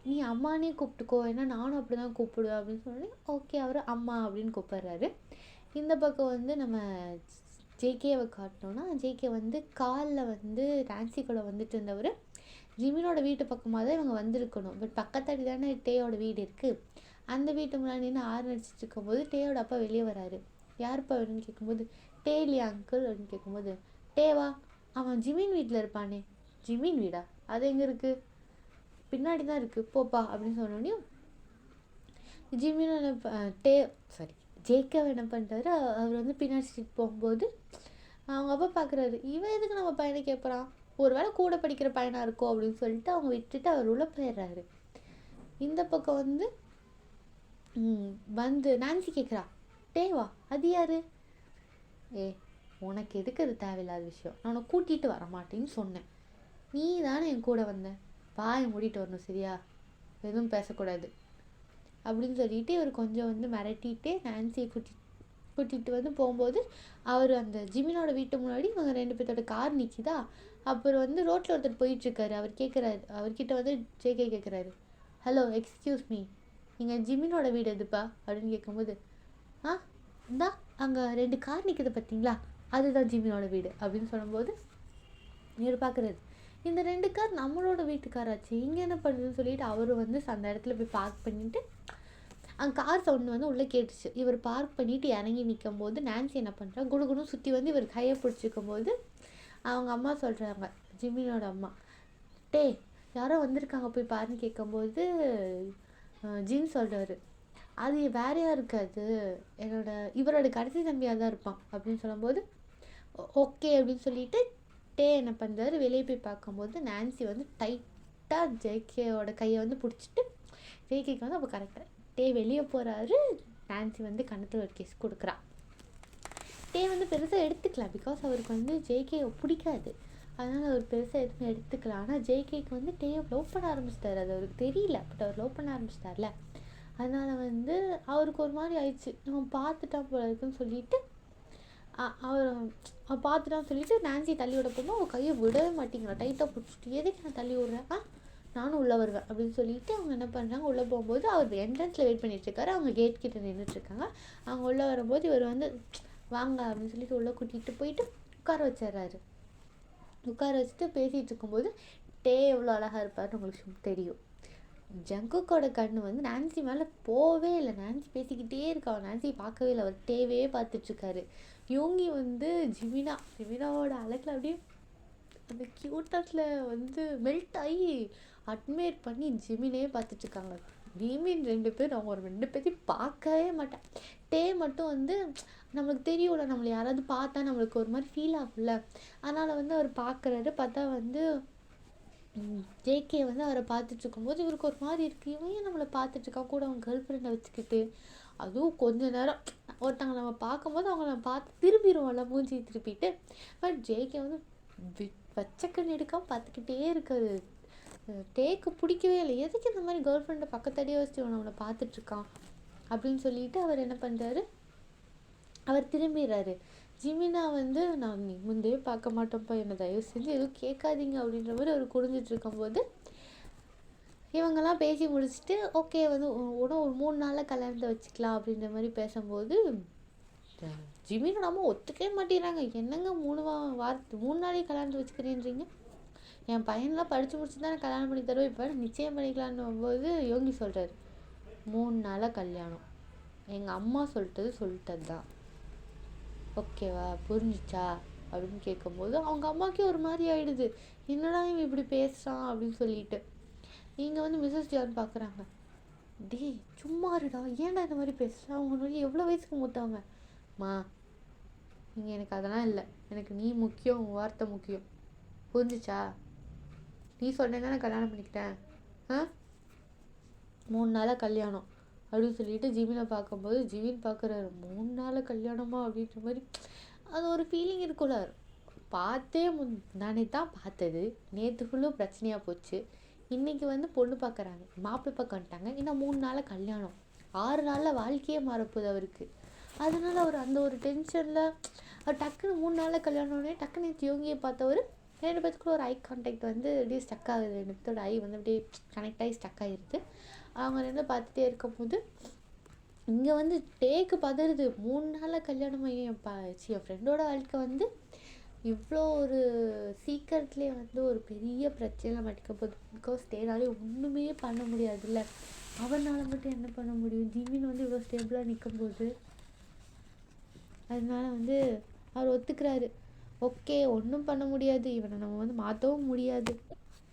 S1: நீ அம்மானே கூப்பிட்டுக்கோ, ஏன்னா நானும் அப்படி தான் கூப்பிடுவேன் அப்படின்னு சொல்லி ஓகே அவர் அம்மா அப்படின்னு கூப்பிட்றாரு. இந்த பக்கம் வந்து நம்ம ஜேகேவை காட்டினோன்னா ஜேகே வந்து காலில் வந்து நான்சி கூட வந்துட்டு இருந்தவர் ஜிமினோட வீட்டு பக்கமாக தான் இவங்க வந்திருக்கணும், பட் பக்கத்தாடி தானே டேயோட வீடு இருக்குது. அந்த வீட்டு முன்னாடி நின்று நடிச்சிட்டு இருக்கும்போது டேயோட அப்பா வெளியே வராரு. யாருப்பா வேணும்னு கேட்கும்போது டேலியா அங்கிள் அப்படின்னு கேட்கும்போது, டேவா அவன் ஜிமின் வீட்டில் இருப்பானே. ஜிமின் வீடா, அது எங்கே இருக்குது? பின்னாடி தான் இருக்குது, போப்பா அப்படின்னு சொன்னோடனே ஜிமின் ஜேக்கவ் என்ன பண்ணுறாரு, அவர் வந்து பின்னாடி ஸ்ட்ரீட் போகும்போது அவங்க அப்பா பார்க்குறாரு, இவன் எதுக்கு நம்ம பையனை கேட்குறான், ஒரு வேளை கூட படிக்கிற பையனாக இருக்கும் அப்படின்னு சொல்லிட்டு அவங்க விட்டுட்டு அவர் உள்ள போயிடுறாரு. இந்த பக்கம் வந்து நான்சி கேட்குறா, டேவா அது யாரு? உனக்கு எதுக்கு அது தேவையில்லாத விஷயம், நான் உன்னை கூட்டிகிட்டு வர மாட்டேன்னு சொன்னேன், நீ தானே என் கூட வந்த, வாயை மூடிட்டு வரணும் சரியா, எதுவும் பேசக்கூடாது அப்படின்னு சொல்லிட்டு இவர் கொஞ்சம் வந்து மிரட்டிட்டு நான்சியை கூட்டிகிட்டு வந்து போகும்போது அவர் அந்த ஜிமினோட வீட்டு முன்னாடி இவங்க 2 பேர்த்தோட கார் நிற்கிதா. அப்புறம் வந்து ரோட்டில் ஒருத்தர் போயிட்டுருக்காரு, அவர் கேட்குறாரு, அவர்கிட்ட வந்து ஜேகே கேட்குறாரு, ஹலோ எக்ஸ்கியூஸ் மீ, நீங்கள் ஜிமினோட வீடு எதுப்பா அப்படின்னு கேட்கும்போது, இந்தா அங்கே 2 கார் நிற்குது பார்த்தீங்களா, அதுதான் ஜிமினோட வீடு அப்படின்னு சொல்லும்போது இவர் பார்க்குறாரு, இந்த 2 கார் நம்மளோட வீட்டுக்காராச்சு, இங்கே என்ன பண்ணுதுன்னு சொல்லிட்டு அவர் வந்து அந்த இடத்துல போய் பார்க் பண்ணிவிட்டு அங்கே கார் சவுண்டு வந்து உள்ளே கேட்டுச்சு. இவர் பார்க் பண்ணிவிட்டு இறங்கி நிற்கும் போது நான்சி என்ன பண்ணுறா, குடுகுடும் சுற்றி வந்து இவர் கையை பிடிச்சிக்கும் போது அவங்க அம்மா சொல்கிறாங்க, ஜிமினோட அம்மா, டே யாரோ வந்திருக்காங்க போய் பாருன்னு கேட்கும்போது ஜின் சொல்கிறாரு, அது வேறையாக இருக்காது, இவரோட கடைசி தம்பியாக தான் இருப்பான் அப்படின்னு சொல்லும்போது ஓகே அப்படின்னு சொல்லிட்டு டே என்ன பண்ணுறாரு, வெளியே போய் பார்க்கும்போது நான்சி வந்து டைட்டாக ஜேகேயோட கையை வந்து பிடிச்சிட்டு, ஜேகேக்கு வந்து அப்போ கரெக்டாக டே வெளியே போகிறாரு, நான்சி வந்து கணத்தில் ஒரு கிஸ் கொடுக்குறா. டே வந்து பெருசாக எடுத்துக்கலாம், பிகாஸ் அவருக்கு வந்து ஜேகே பிடிக்காது, அதனால் அவர் பெருசாக எதுவும் எடுத்துக்கலாம். ஆனால் ஜேகேக்கு வந்து டேயை லவ் பண்ண ஆரம்பிச்சிட்டாரு, அது அவருக்கு தெரியல, பட் அவர் லவ் பண்ண ஆரம்பிச்சிட்டார்ல, அதனால் வந்து அவருக்கு ஒரு மாதிரி ஆயிடுச்சு, நம்ம பார்த்துட்டா போல இருக்குன்னு சொல்லிட்டு அவர் பார்த்துட்டான்னு சொல்லிட்டு நான்சி தள்ளி விட போகும்போது அவள் கையை விடவே மாட்டேங்கிறா, டைட்டாக பிடிச்சிட்டு, எதுக்கு நான் தள்ளி விட்றேன், நானும் உள்ளே வருவேன் அப்படின்னு சொல்லிட்டு அவங்க என்ன பண்ணுறாங்க, உள்ளே போகும்போது அவர் என்ட்ரன்ஸில் வெயிட் பண்ணிகிட்ருக்காரு, அவங்க கேட் கிட்ட நின்றுட்டுருக்காங்க. அவங்க உள்ளே வரும்போது இவர் வந்து வாங்க அப்படின்னு சொல்லிட்டு உள்ளே கூட்டிகிட்டு போயிட்டு உட்கார வச்சிட்றாரு. உட்கார வச்சுட்டு பேசிகிட்டு இருக்கும்போது டே எவ்வளோ அழகாக இருப்பார்னு உங்களுக்கு தெரியும். ஜங்குக்கோட கண்ணு வந்து நான்சி மேலே போவே இல்லை, நான்சி பேசிக்கிட்டே இருக்கா, நான்சி பார்க்கவே இல்லை, அவர் டேவே பார்த்துட்ருக்காரு. யோங்கி வந்து ஜிமினாவோட அழகில் அப்படியே அந்த க்யூட்டஸில் வந்து மெல்ட் ஆகி அட்மையர் பண்ணி ஜிமினே பார்த்துட்ருக்காங்க. ஜிமின் 2 பேர், அவங்க ஒரு 2 பேர்த்தையும் பார்க்கவே மாட்டேன். டே மட்டும் வந்து நம்மளுக்கு தெரியும்ல, நம்மளை யாராவது பார்த்தா நம்மளுக்கு ஒரு மாதிரி ஃபீல் ஆகும்ல, அதனால் வந்து அவர் பார்க்குறாரு. பார்த்தா வந்து ஜேகே வந்து அவரை பார்த்துட்ருக்கும்போது இவருக்கு ஒரு மாதிரி இருக்குது, இவன் நம்மளை பார்த்துட்ருக்கான் கூட அவங்க கேர்ள் ஃப்ரெண்டை வச்சுக்கிட்டு. அதுவும் கொஞ்ச நேரம் ஒருத்தவங்க நம்ம பார்க்கும்போது அவங்க நம்ம பார்த்து திரும்பிடுவோம்ல, மூஞ்சி திருப்பிட்டு. பட் ஜேகே வந்து வச்சக்கண்ணு எடுக்காமல் பார்த்துக்கிட்டே இருக்காரு. டேக்கு பிடிக்கவே இல்லை, எதுக்கு இந்த மாதிரி கேர்ள் ஃப்ரெண்டை பக்கத்தடியே வச்சு நம்மளை பார்த்துட்ருக்கான் அப்படின்னு சொல்லிட்டு அவர் என்ன பண்ணுறாரு, அவர் திரும்பிடுறாரு. ஜிமினா வந்து நான் முந்தையே பார்க்க மாட்டோம்ப்பா, என்னை தயவு செஞ்சு எதுவும் கேட்காதீங்க அப்படின்ற மாதிரி அவர் குடிஞ்சிட்டு இருக்கும்போது இவங்கெல்லாம் பேசி முடிச்சுட்டு ஓகே வந்து உடனே ஒரு 3 நாளில் கல்யாணத்தை வச்சுக்கலாம் அப்படின்ற மாதிரி பேசும்போது ஜிமினா நம்ம ஒத்துக்கவே மாட்டேங்கிறாங்க. என்னங்க 3 நாளே கல்யாணத்தை வச்சுக்கிறேன்றீங்க, என் பையன்லாம் படித்து முடிச்சு தான் கல்யாணம் பண்ணி தருவோம், இப்போ நிச்சயம் பண்ணிக்கலான்னு போது யோகி சொல்கிறார் 3 நாளாக கல்யாணம், எங்கள் அம்மா சொல்லிட்டது தான், ஓகேவா புரிஞ்சிச்சா அப்படின்னு கேட்கும்போது அவங்க அம்மாக்கே ஒரு மாதிரி ஆகிடுது, என்னடா இவன் இப்படி பேசுகிறான் அப்படின்னு சொல்லிட்டு. நீங்கள் வந்து மிஸ்ஸஸ் ஜான் பார்க்குறாங்க, டே சும்மா இருடா, ஏன்டா இந்த மாதிரி பேசுகிறா, அவங்க வந்து எவ்வளோ வயசுக்கு மூத்தவங்க, மா நீங்கள் எனக்கு அதெல்லாம் இல்லை, எனக்கு நீ முக்கியம், உன் வார்த்தை முக்கியம், புரிஞ்சிச்சா, நீ சொன்னேன்னா நான் கல்யாணம் பண்ணிக்கிட்டேன், 3 நாளாக கல்யாணம் அப்படின்னு சொல்லிட்டு ஜிமினை பார்க்கும்போது ஜிமின் பார்க்குறாரு, 3 நாளாக கல்யாணமா அப்படின்ற மாதிரி அது ஒரு ஃபீலிங் இருக்குல்ல. பார்த்தே நானே தான் பார்த்தது, நேற்றுக்குள்ளே பிரச்சனையாக போச்சு, இன்றைக்கி வந்து பொண்ணு பார்க்குறாங்க, மாப்பிள்ளை பார்க்க வந்துட்டாங்க, இன்னும் 3 நாளாக கல்யாணம், 6 நாளில் வாழ்க்கையே மாறப்போகுது அவருக்கு. அதனால் அவர் அந்த ஒரு டென்ஷனில் அவர் டக்குன்னு 3 நாளில் கல்யாணம்னே டக்குன்னு யோகியை பார்த்தவர் 2 பேத்துக்குள்ள ஒரு ஐ கான்டாக்ட் வந்து அப்படியே ஸ்டக் ஆகுது, 2 பேர்த்தோட ஐ வந்து அப்படியே கனெக்ட் ஆகி ஸ்டக் ஆகிடுது. அவங்க 2 பார்த்துட்டே இருக்கும்போது இங்கே வந்து டேக்கு பதறுது, 3 நாளில் கல்யாணம் என் ஃப்ரெண்டோட வாழ்க்கை வந்து இவ்வளோ ஒரு சீக்கிரத்துலேயே வந்து ஒரு பெரிய பிரச்சனை மாட்டிக்க போகுது, பிகாஸ் டேனாலே ஒன்றுமே பண்ண முடியாதுல்ல, அவனால் மட்டும் என்ன பண்ண முடியும், ஜிமின் வந்து இவ்வளோ ஸ்டேபிளாக நிற்கும்போது. அதனால வந்து அவர் ஒத்துக்கிறாரு, ஓகே ஒன்றும் பண்ண முடியாது, இவனை நம்ம வந்து மாற்றவும் முடியாது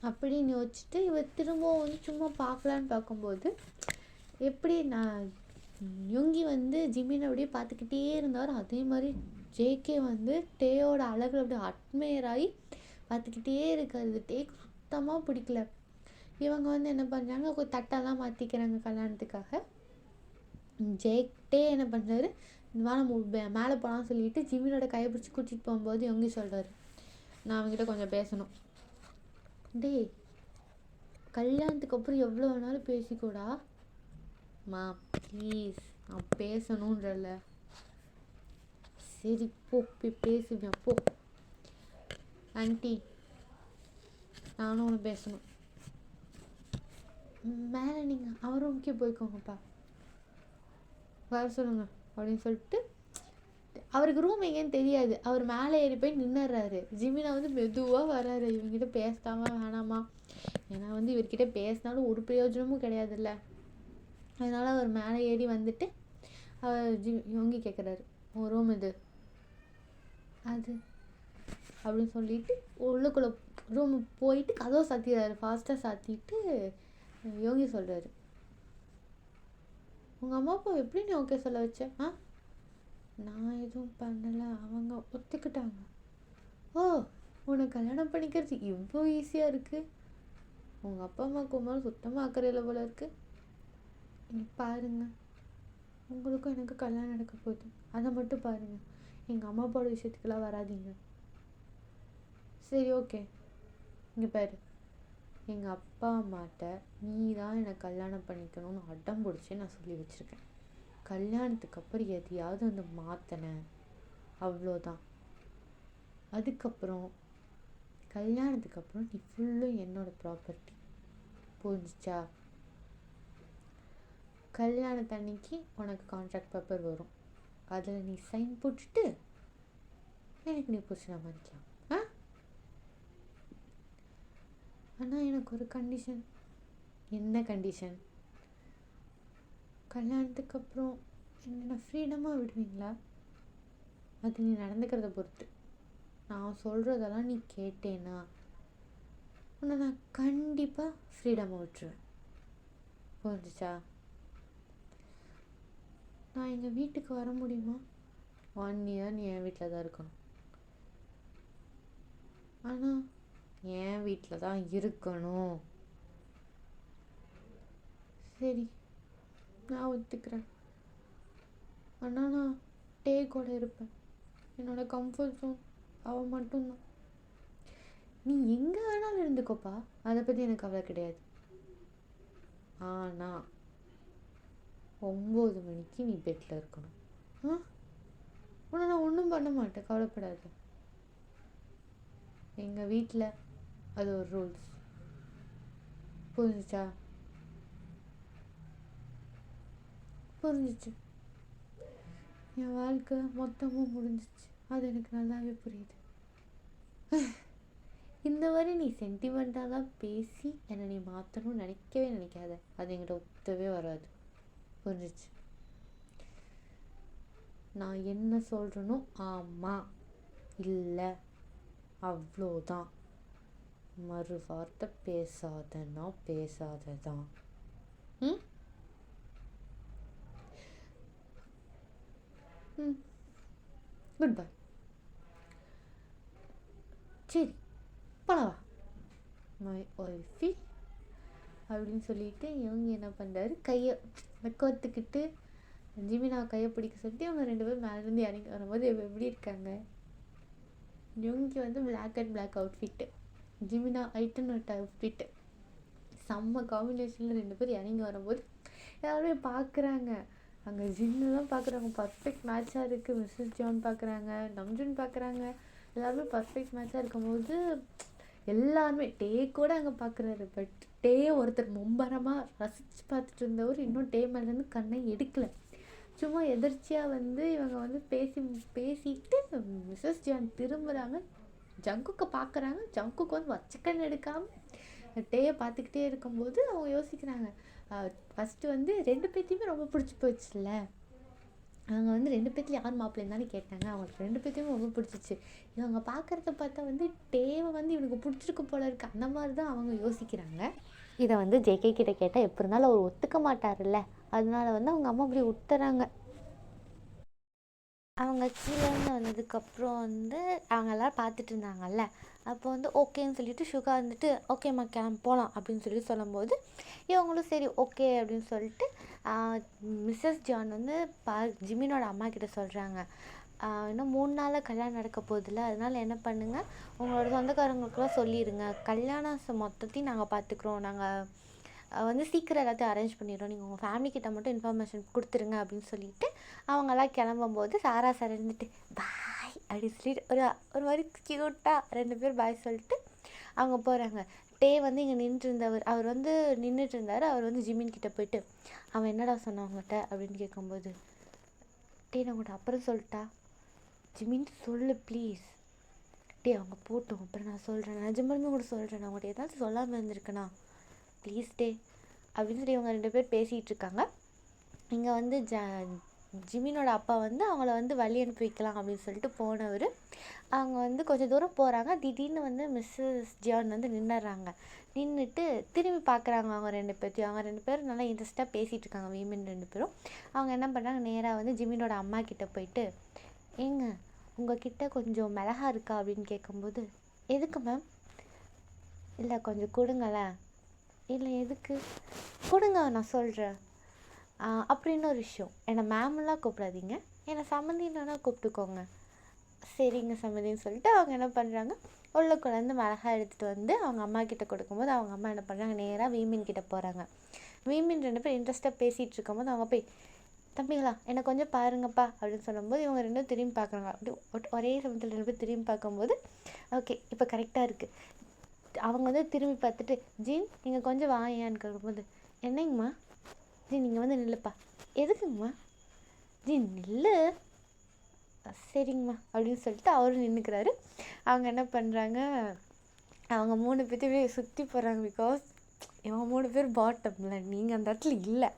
S1: அப்படின்னு யோசிச்சுட்டு இவர் திரும்பவும் வந்து சும்மா பார்க்கலான்னு பார்க்கும்போது எப்படி நான் யுங்கி வந்து ஜிமினை அப்படியே பார்த்துக்கிட்டே இருந்தார், அதே மாதிரி ஜேகே வந்து டேயோட அழகில் அப்படியே அட்மையர் ஆகி பார்த்துக்கிட்டே இருக்காது. டேக்கு சுத்தமாக பிடிக்கல. இவங்க வந்து என்ன பண்ணுறாங்க, கொஞ்சம் தட்டெல்லாம் மாற்றிக்கிறாங்க கல்யாணத்துக்காக. டே என்ன பண்ணுறாரு, மேலே போகலான்னு சொல்லிட்டு ஜிமினோட கையை பிடிச்சி கூட்டிகிட்டு போகும்போது யுங்கி சொல்கிறாரு, நான் அவங்ககிட்ட கொஞ்சம் பேசணும். டே கல்யாணத்துக்கு அப்புறம் எவ்வளோ வேணாலும் பேசிக்கூடா மா, ப்ளீஸ் நான் பேசணுன்றல, சரி போ போய் பேசுவேன் போ. ஆண்டி நானும் ஒன்று பேசணும், மேலே நீங்கள் அவர் ரூமுக்கே போய்க்கோங்கப்பா, வர சொல்லுங்க அப்படின்னு சொல்லிட்டு அவருக்கு ரூம் எங்கேன்னு தெரியாது, அவர் மேலே ஏறி போய் நின்னுறாரு. ஜிமினா வந்து மெதுவாக வராரு, இவங்ககிட்ட பேசலாமா வேணாமா, ஏன்னா வந்து இவர்கிட்ட பேசினாலும் ஒரு பிரயோஜனமும் கிடையாதுல்ல, அதனால் அவர் மேலே ஏறி வந்துட்டு அவர் யோங்கி கேட்குறாரு, உன் ரூம் இது அது அப்படின்னு சொல்லிட்டு உள்ளுக்குள்ளே ரூம் போயிட்டு கதவை சாத்திடுறாரு, ஃபாஸ்ட்டாக சாத்திட்டு யோகி சொல்கிறாரு, உங்கள் அம்மா அப்பா எப்படி நீ ஓகே சொல்ல வச்ச, நான் எதுவும் பண்ணலை, அவங்க ஒத்துக்கிட்டாங்க. ஓ, உனக்கு கல்யாணம் பண்ணிக்கிறது இவ்வளோ ஈஸியாக இருக்குது. உங்கள் அப்பா அம்மாவுக்கு மேலே சுத்தமாக அக்கறையில் போல இருக்குது. நீ பாருங்க, உங்களுக்கும் எனக்கு கல்யாணம் நடக்க போகுது, அதை மட்டும் பாருங்கள். எங்கள் அம்மா அப்பாவோட விஷயத்துக்கெல்லாம் வராதீங்க. சரி, ஓகே. இங்கே பாரு, எங்கள் அப்பா அம்மாட்ட நீ தான் என்னை கல்யாணம் பண்ணிக்கணும்னு அடம் பிடிச்சி நான் சொல்லி வச்சுருக்கேன். கல்யாணத்துக்கு அப்புறம் எதையாவது வந்து மாற்றினேன், அவ்வளோதான். அதுக்கப்புறம் கல்யாணத்துக்கு அப்புறம் நீ ஃபுல்லும் என்னோடய ப்ராப்பர்ட்டி, புரிஞ்சிச்சா? கல்யாணத்தன்னைக்கு உனக்கு கான்ட்ராக்ட் பேப்பர் வரும், அதில் நீ சைன் போட்டுட்டு எனக்கு நீ புடிச்சின மாதிரிக்கலாம். ஆனால் எனக்கு ஒரு கண்டிஷன். என்ன கண்டிஷன்? கல்யாணத்துக்கு அப்புறம் என்ன ஃப்ரீடமாக விடுவீங்களா? அது நீ நடந்துக்கிறத பொறுத்து. நான் சொல்கிறதெல்லாம் நீ கேட்டேன்னா உன்னை நான் கண்டிப்பாக ஃப்ரீடமாக விட்டுருவேன், புரிஞ்சிச்சா? நான் எங்கள் வீட்டுக்கு வர முடியுமா? 1 year நீ என் வீட்டில் தான் இருக்கணும். ஆனால் என் வீட்டில் தான் இருக்கணும். சரி, நான் ஒத்துக்கிறேன். ஆனால் நான் கூட இருப்பேன். என்னோடய கம்ஃபர்ட் ஜோன் அவன் மட்டும்தான். நீ எங்கே வேணாலும் இருந்துக்கோப்பா, அதை பற்றி எனக்கு அவ்வளோ கிடையாது. ஆனால் 9 மணிக்கு நீ பெட்டில் இருக்கணும். உன்னை நான் ஒன்றும் பண்ண மாட்டேன், கவலைப்படாத. எங்கள் வீட்டில் அது ஒரு ரூல்ஸ், புரிஞ்சிச்சா? புரிஞ்சிச்சு. என் வாழ்க்கை மொத்தமும் முடிஞ்சிச்சு, அது எனக்கு நல்லாவே புரியுது. இந்த மாதிரி நீ சென்டிமெண்ட்டாலாம் பேசி என்னை நீ மாற்றணும்னு நினைக்கவே நினைக்காத, அது என்கிட்ட ஒத்தவே வராது, புரிஞ்சிச்சு? நான் என்ன சொல்கிறேனோ ஆமாம் இல்லை அவ்வளோதான். மறு வார்த்தை பேசாதன்னா பேசாததான். Good bye. சரி, பழவா மை ஒய்ஃபி அப்படின்னு சொல்லிட்டு இவங்க என்ன பண்ணுறாரு, கையை வெக்கத்துக்கிட்டு ஜிமினா கையை பிடிக்க சொல்லிட்டு இவங்க 2 பேரும் மேலேருந்து இறங்கி வரும்போது எப்படி இருக்காங்க? இவங்க வந்து பிளாக் அண்ட் பிளாக் அவுட்ஃபிட்டு, ஜிமினா ஐட்டன் அவுட்ஃபிட்டு, செம்ம காம்பினேஷனில் 2 பேர் இறங்கி வரும்போது எல்லாருமே பார்க்குறாங்க. அங்கே ஜின்னுலாம் பார்க்குறாங்க, பர்ஃபெக்ட் மேட்சாக இருக்குது. மிஸ்ஸஸ் ஜான் பார்க்குறாங்க, நம்ஜுன் பார்க்குறாங்க, எல்லாருமே பர்ஃபெக்ட் மேட்சாக இருக்கும்போது எல்லாருமே டே கூட அங்கே பார்க்குறாரு. பட் டே ஒருத்தர் மும்பரமாக ரசித்து பார்த்துட்டு இருந்தவர் இன்னும் டே மேலேருந்து கண்ணை எடுக்கலை. சும்மா எதிர்ச்சியாக வந்து இவங்க வந்து பேசிட்டு மிஸ்ஸஸ் ஜான் திரும்புகிறாங்க, ஜங்குக்கை பார்க்குறாங்க. ஜங்குக்கு வந்து வச்சக்கண் எடுக்காமல் டேயை பார்த்துக்கிட்டே இருக்கும்போது அவங்க யோசிக்கிறாங்க, ஃபஸ்ட்டு வந்து 2 பேர்த்தையுமே ரொம்ப பிடிச்சி போச்சுல்ல. அவங்க வந்து 2 பேர்த்துல யார் மாப்பிள்ளைன்னு தானே கேட்டாங்க. அவங்களுக்கு 2 பேர்த்தையுமே ரொம்ப பிடிச்சிச்சு. இவங்க பார்க்குறத பார்த்தா வந்து டேவை வந்து இவனுக்கு பிடிச்சிருக்கு போல இருக்குது, அந்த மாதிரி தான் அவங்க யோசிக்கிறாங்க. இதை வந்து ஜேகே கிட்ட கேட்டால் எப்படி இருந்தாலும் அவர் ஒத்துக்க மாட்டார்ல, அதனால வந்து அவங்க அம்மா அப்படி விட்டுறாங்க. அவங்க கீழேருந்து வந்ததுக்கப்புறம் வந்து அவங்க எல்லோரும் பார்த்துட்டு இருந்தாங்கல்ல, அப்போ வந்து ஓகேன்னு சொல்லிட்டு சுகா வந்துட்டு ஓகேம்மா கிளம்பி போகலாம் அப்படின்னு சொல்லும்போது இவங்களும் சரி ஓகே அப்படின்னு சொல்லிட்டு மிஸ்ஸஸ் ஜான் வந்து ஜிமினோட அம்மா கிட்ட சொல்கிறாங்க, இன்னும் 3 நாளில் கல்யாணம் நடக்க போகுதுல்ல, அதனால் என்ன பண்ணுங்கள், உங்களோட சொந்தக்காரங்களுக்கெல்லாம் சொல்லிடுங்க, கல்யாணம் மொத்தத்தையும் நாங்கள் பார்த்துக்குறோம், நாங்கள் வந்து சீக்கிரம் எல்லாத்தையும் அரேஞ்ச் பண்ணிடுறோம், நீங்கள் உங்கள் ஃபேமிலிக்கிட்ட மட்டும் இன்ஃபர்மேஷன் கொடுத்துருங்க அப்படின்னு சொல்லிட்டு அவங்கெல்லாம் கிளம்பும்போது சாரா சார் இருந்துட்டு பாய் அப்படின்னு சொல்லிட்டு ஒரு மாதிரி க்யூட்டாக 2 பேர் பாய் சொல்லிட்டு அவங்க போகிறாங்க. டே வந்து இங்கே அவர் வந்து நின்றுட்டு இருந்தார். அவர் வந்து ஜிமின் கிட்டே போயிட்டு அவன் என்னடா சொன்னவங்ககிட்ட அப்படின்னு கேட்கும்போது, டே நான் உங்கள்கிட்ட அப்புறம் சொல்லிட்டா, ஜிமின் சொல்லு ப்ளீஸ். டே அவங்க போட்டோம் அப்புறம் நான் சொல்கிறேன், நிஜமாலுமே கூட சொல்கிறேன், நான் உங்கள்கிட்ட ஏதாச்சும் சொல்லாமல் இருந்திருக்கேனா ப்ளீஸ் டே அப்படின்னு சொல்லி இவங்க 2 பேர் பேசிகிட்டு இருக்காங்க. இங்கே வந்து ஜிமினோட அப்பா வந்து அவங்கள வந்து வழி அனுப்பி வைக்கலாம் அப்படின்னு சொல்லிட்டு போனவர் அவங்க வந்து கொஞ்சம் தூரம் போகிறாங்க. திடீர்னு வந்து மிஸ்ஸஸ் ஜியான் வந்து நின்னுடுறாங்க. நின்றுட்டு திரும்பி பார்க்குறாங்க அவங்க 2 பேர்த்தையும். அவங்க 2 பேரும் நல்லா இன்ட்ரெஸ்ட்டாக பேசிகிட்டு இருக்காங்க, வீமென் 2 பேரும். அவங்க என்ன பண்ணுறாங்க, நேராக வந்து ஜிமினோட அம்மா கிட்ட போயிட்டு, ஏங்க உங்ககிட்ட கொஞ்சம் மிளகா இருக்கா அப்படின்னு கேட்கும்போது, எதுக்கு மேம்? இல்லை கொஞ்சம் கொடுங்களேன். இல்லை எதுக்கு? கொடுங்க நான் சொல்கிறேன் அப்படின்னு ஒரு விஷயம். என்னை மேம்லாம் கூப்பிடாதீங்க, என்னை சம்மந்தின்னா கூப்பிட்டுக்கோங்க. சரிங்க சம்மதின்னு சொல்லிட்டு அவங்க என்ன பண்ணுறாங்க, உள்ளுக்குள்ளேருந்து மிளகா எடுத்துகிட்டு வந்து அவங்க அம்மா கிட்ட கொடுக்கும்போது அவங்க அம்மா என்ன பண்ணுறாங்க, நேராக வீமின் கிட்ட போகிறாங்க. வீமின் 2 பேர் இன்ட்ரெஸ்ட்டாக பேசிகிட்டு இருக்கும்போது அவங்க போய், தம்பிங்களா என்னை கொஞ்சம் பாருங்கப்பா அப்படின்னு சொல்லும்போது இவங்க 2 திரும்பி பார்க்குறாங்க. அப்படி ஒரே சமயத்தில் 2 பேர் திரும்பி பார்க்கும்போது ஓகே இப்போ கரெக்டாக இருக்குது. அவங்க வந்து திரும்பி பார்த்துட்டு, ஜீன் நீங்கள் கொஞ்சம் வாயான்னு கேட்கும்போது, என்னங்கம்மா? ஜீன் நீங்கள் வந்து நில்லுப்பா. எதுக்குங்கம்மா? ஜீன் நில்லு. சரிங்கம்மா அப்படின்னு சொல்லிட்டு அவரும் நின்றுக்கிறாரு. அவங்க என்ன பண்ணுறாங்க, அவங்க 3 பேர்த்தையுமே சுற்றி போகிறாங்க. பிகாஸ் இவங்க 3 பேர் பாட்டமில், நீங்கள் அந்த இடத்துல இல்லை.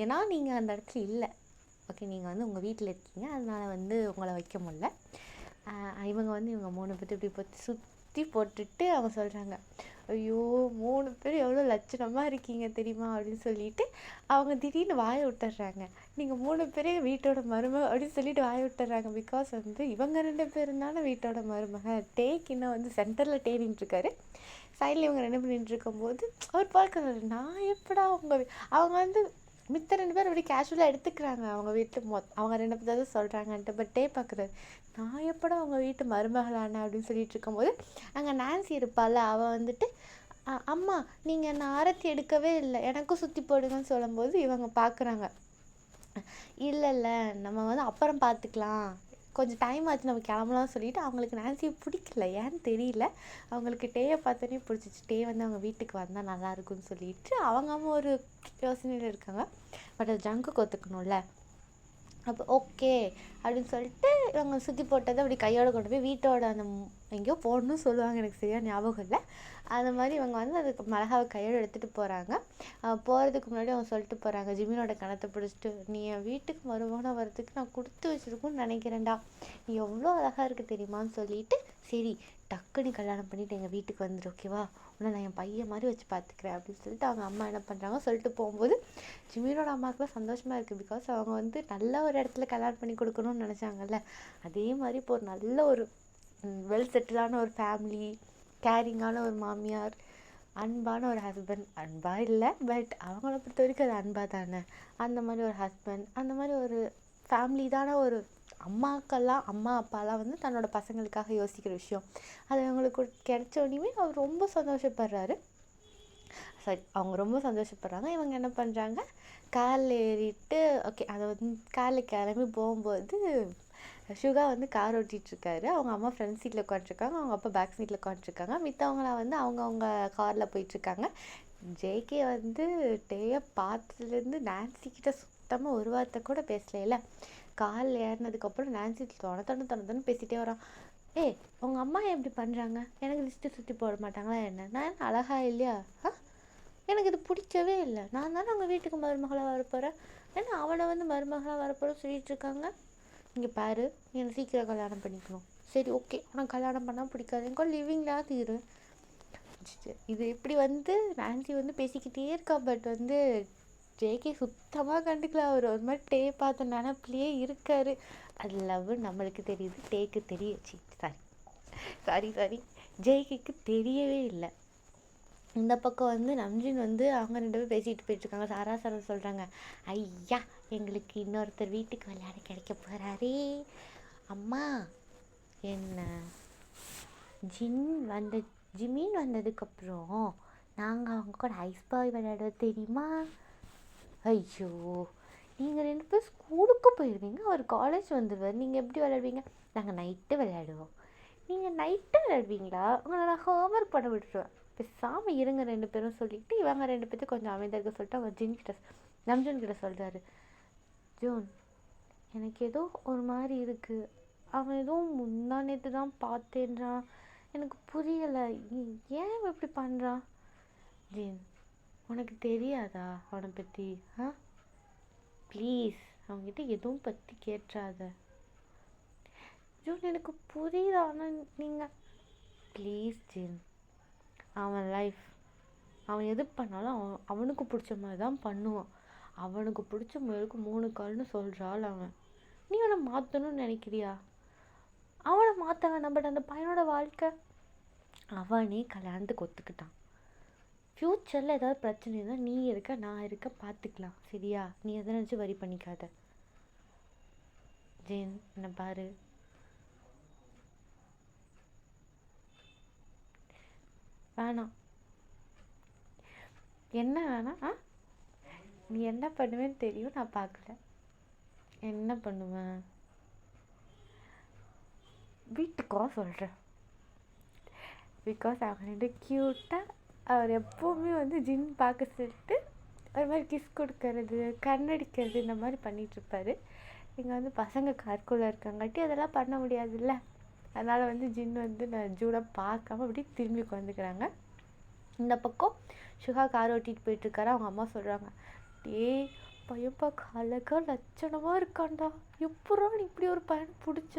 S1: ஏன்னா நீங்கள் அந்த இடத்துல இல்லை. ஓகே நீங்கள் வந்து உங்கள் வீட்டில் இருக்கீங்க, அதனால் வந்து உங்களை வைக்க முடியல. இவங்க வந்து இவங்க 3 பேர்த்து இப்படி போட்டு சுற்றி போட்டுட்டு அவங்க சொல்கிறாங்க, ஐயோ 3 பேர் எவ்வளோ லட்சணமாக இருக்கீங்க தெரியுமா அப்படின்னு சொல்லிட்டு அவங்க திடீர்னு வாயை விட்டுறாங்க. நீங்கள் 3 பேரே வீட்டோட மருமக அப்படின்னு சொல்லிட்டு வாயை விட்டுறாங்க. பிகாஸ் வந்து இவங்க 2 பேருனால வீட்டோட மருமக. டேக் இன்னும் வந்து சென்டரில் நின்றுருக்காரு. சைடில் இவங்க 2 பேர் நின்றுருக்கும்போது அவர் பார்க்குறாரு, நான் எப்படா அவங்க வந்து மித்த 2 பேர் அப்படி கேஷுவலாக எடுத்துக்கிறாங்க அவங்க வீட்டு அவங்க 2 பேர் தான் சொல்கிறாங்கன்ட்டு. பட் டே பார்க்குறாரு, நான் எப்படா அவங்க வீட்டு மருமகளான அப்படின்னு சொல்லிட்டு இருக்கும்போது அங்கே நான்சி இருப்பாள். அவள் வந்துட்டு, அம்மா நீங்கள் நான் ஆரத்தி எடுக்கவே இல்லை, எனக்கும் சுற்றி போடுங்கன்னு சொல்லும்போது இவங்க பார்க்குறாங்க, இல்லை நம்ம வந்து அப்புறம் பார்த்துக்கலாம், கொஞ்சம் டைம் ஆச்சு நம்ம கிளம்பலாம் சொல்லிட்டு அவங்களுக்கு நான்சியை பிடிக்கல, ஏன்னு தெரியல. அவங்களுக்கு டேயை பார்த்தோன்னே பிடிச்சிச்சு. டே வந்து அவங்க வீட்டுக்கு வந்தால் நல்லாயிருக்குன்னு சொல்லிட்டு அவங்க அம்மா ஒரு யோசனையில் இருக்காங்க. பட் அது ஜங்கு கொத்துக்கணும்ல. அப்போ ஓகே அப்படின்னு சொல்லிட்டு இவங்க சுற்றி போட்டதை அப்படி கையோட கொண்டு போய் வீட்டோட அந்த எங்கேயோ போடணும்னு சொல்லுவாங்க, எனக்கு சரியாக ஞாபகம் இல்லை. அந்த மாதிரி இவங்க வந்து அதுக்கு மிளகாவை கையோடு எடுத்துகிட்டு போகிறாங்க. போகிறதுக்கு முன்னாடி அவங்க சொல்லிட்டு போகிறாங்க, ஜிமினோட கணத்தை பிடிச்சிட்டு, நீ என் வீட்டுக்கு மருமகனாக வரதுக்கு நான் கொடுத்து வச்சுருக்குன்னு நினைக்கிறேன்டா, நீ எவ்வளோ அழகாக இருக்குது தெரியுமான்னு சொல்லிட்டு, சரி டக்குன்னு கல்யாணம் பண்ணிவிட்டு எங்கள் வீட்டுக்கு வந்துடு ஓகேவா, உன்னை நான் என் பையன் மாதிரி வச்சு பார்த்துக்கிறேன் அப்படின்னு சொல்லிட்டு அவங்க அம்மா என்ன பண்ணுறாங்க சொல்லிட்டு போகும்போது ஜிமினோட அம்மாவுக்குலாம் சந்தோஷமாக இருக்குது. பிகாஸ் அவங்க வந்து நல்ல ஒரு இடத்துல கல்யாணம் பண்ணி கொடுக்கணும்னு நினச்சாங்கல்ல, அதே மாதிரி இப்போ ஒரு நல்ல ஒரு வெல் செட்டிலான ஒரு ஃபேமிலி, கேரிங்கான ஒரு மாமியார், அன்பான ஒரு ஹஸ்பண்ட், அன்பா இல்லை பட் அவங்கள பொறுத்த வரைக்கும் அது அன்பா தானே, அந்த மாதிரி ஒரு ஹஸ்பண்ட், அந்த மாதிரி ஒரு ஃபேமிலி தானே. ஒரு அம்மா அப்பாலாம் வந்து தன்னோட பசங்களுக்காக யோசிக்கிற விஷயம் அது அவங்களுக்கு கிடைச்சோடனே அவர் ரொம்ப சந்தோஷப்படுறாரு. சரி அவங்க ரொம்ப சந்தோஷப்படுறாங்க. இவங்க என்ன பண்ணுறாங்க, காரில் ஏறிட்டு ஓகே அதை வந்து காரில் கிளம்பி போகும்போது சுகா வந்து கார் ஓட்டிகிட்ருக்காரு. அவங்க அம்மா ஃப்ரண்ட் சீட்டில் உட்காந்துருக்காங்க, அவங்க அப்பா பேக் சீட்டில் உட்காந்துருக்காங்க. மித்தவங்களாம் வந்து அவங்கவுங்க காரில் போயிட்டுருக்காங்க. ஜேகே வந்து டேயை பார்த்ததுலேருந்து நான்சி கிட்ட சுத்தமாக ஒரு வார்த்தை கூட பேசலையில. காரில் ஏறினதுக்கப்புறம் நான்சி தொண பேசிகிட்டே வரான். உங்கள் அம்மா எப்படி பண்ணுறாங்க, எனக்கு லிஸ்ட்டு சுற்றி போட மாட்டாங்களா என்ன, நான் என்ன அழகா இல்லையா, எனக்கு இது பிடிக்கவே இல்லை, நான் தானே அவங்க வீட்டுக்கு மருமகளாக வரப்போகிறேன், ஏன்னா அவனை வந்து மருமகளாக வரப்போகிற சொல்லிட்டு இருக்காங்க. இங்கே பாரு, என்னை சீக்கிரம் கல்யாணம் பண்ணிக்கணும். சரி ஓகே, உனக்கு கல்யாணம் பண்ணால் பிடிக்காது, எனக்கு லிவிங்லாக இரு. இது இப்படி வந்து நான்சி வந்து பேசிக்கிட்டே இருக்கா. பட் வந்து ஜேகே சுத்தமாக கண்டுக்கல. அவர் ஒரு மாதிரி டே பார்த்த நினப்புலையே இருக்கார். அது லவ் நம்மளுக்கு தெரியுது, டேக்கு தெரியுச்சு. சாரி ஜேகேக்கு தெரியவே இல்லை. இந்த பக்கம் வந்து நம்ஜின் வந்து அவங்க 2 பேரும் பேசிகிட்டு போயிட்டுருக்காங்க. சாரா சொல்கிறாங்க, ஐயா எங்களுக்கு இன்னொருத்தர் வீட்டுக்கு விளையாட கிடைக்க போகிறாரே. அம்மா என்ன ஜிமின் வந்ததுக்கப்புறம் நாங்கள் அவங்க கூட ஐஸ் பாய் விளையாடுவோம் தெரியுமா. ஐயோ நீங்கள் 2 பேர் ஸ்கூலுக்கு போயிடுவீங்க, அவர் காலேஜ் வந்துடுவார், நீங்கள் எப்படி விளையாடுவீங்க. நாங்கள் நைட்டு விளையாடுவோம். நீங்கள் நைட்டு விளையாடுவீங்களா, உங்களை நான் ஹோம்ஒர்க் பண்ண விட்டுருவேன், பேசாமல் இருங்க 2 பேரும் சொல்லிவிட்டு இவங்க 2 பேர்த்து கொஞ்சம் அமைதியாக இருக்க சொல்லிட்டு அவங்க நம்ஜூன் கிட்ட சொல்கிறாரு, ஜூன் எனக்கு ஏதோ ஒரு மாதிரி இருக்குது, அவன் ஏதோ முந்தா நேற்று தான் பார்த்தேன்றான், எனக்கு புரியலை, ஏன் இப்படி பண்ணுறான். ஜீன் உனக்கு தெரியாதா அவனை பற்றி, ப்ளீஸ் அவங்ககிட்ட எதுவும் பற்றி கேட்டுறாத. ஜூன் எனக்கு புரியுது, ஆனால் நீங்கள் ப்ளீஸ் ஜின், அவன் லைஃப், அவன் எது பண்ணாலும் அவனுக்கு பிடிச்ச மாதிரி தான் பண்ணுவான். அவனுக்கு பிடிச்ச முயலுக்கு 3 கால்னு சொல்கிறாள் அவன். நீ அவனை மாற்றணும்னு நினைக்கிறியா? அவனை மாற்ற வேணாம். பட் அந்த பையனோட வாழ்க்கை, அவனே கல்யாணத்துக்கு ஒத்துக்கிட்டான். ஃப்யூச்சரில் ஏதாவது பிரச்சனை இருந்தால் நீ இருக்க, நான் இருக்க, பார்த்துக்கலாம். சரியா? நீ எதை நினச்சி வரி பண்ணிக்காத. ஜெயின், என்ன பாரு, வேணாம். என்ன வேணாம்? நீ என்ன பண்ணுவேன்னு தெரியும், நான் பார்க்கல. என்ன பண்ணுவேன்? வீட்டுக்கோ சொல்கிறேன். பிகாஸ் அவன் க்யூட்டாக, அவர் எப்போவுமே வந்து ஜின் பார்க்க சொல்லிட்டு ஒரு மாதிரி கிஸ் கொடுக்கறது, கண்ணடிக்கிறது, இந்த மாதிரி பண்ணிகிட்ருப்பாரு. இங்கே வந்து பசங்க கார்க்குள்ளே இருக்காங்காட்டி அதெல்லாம் பண்ண முடியாதுல்ல. அதனால் வந்து ஜின் வந்து நான் ஜூனை பார்க்காம அப்படி திரும்பி உட்காந்துக்கிறாங்க. இந்த பக்கம் சுகா கார் ஓட்டிகிட்டு போயிட்டுருக்காரு. அவங்க அம்மா சொல்கிறாங்க, டேய் பையன் பார்க்க அழகாக லட்சணமாக இருக்கான்டா, எப்படா நீ இப்படி ஒரு பையனை பிடிச்ச?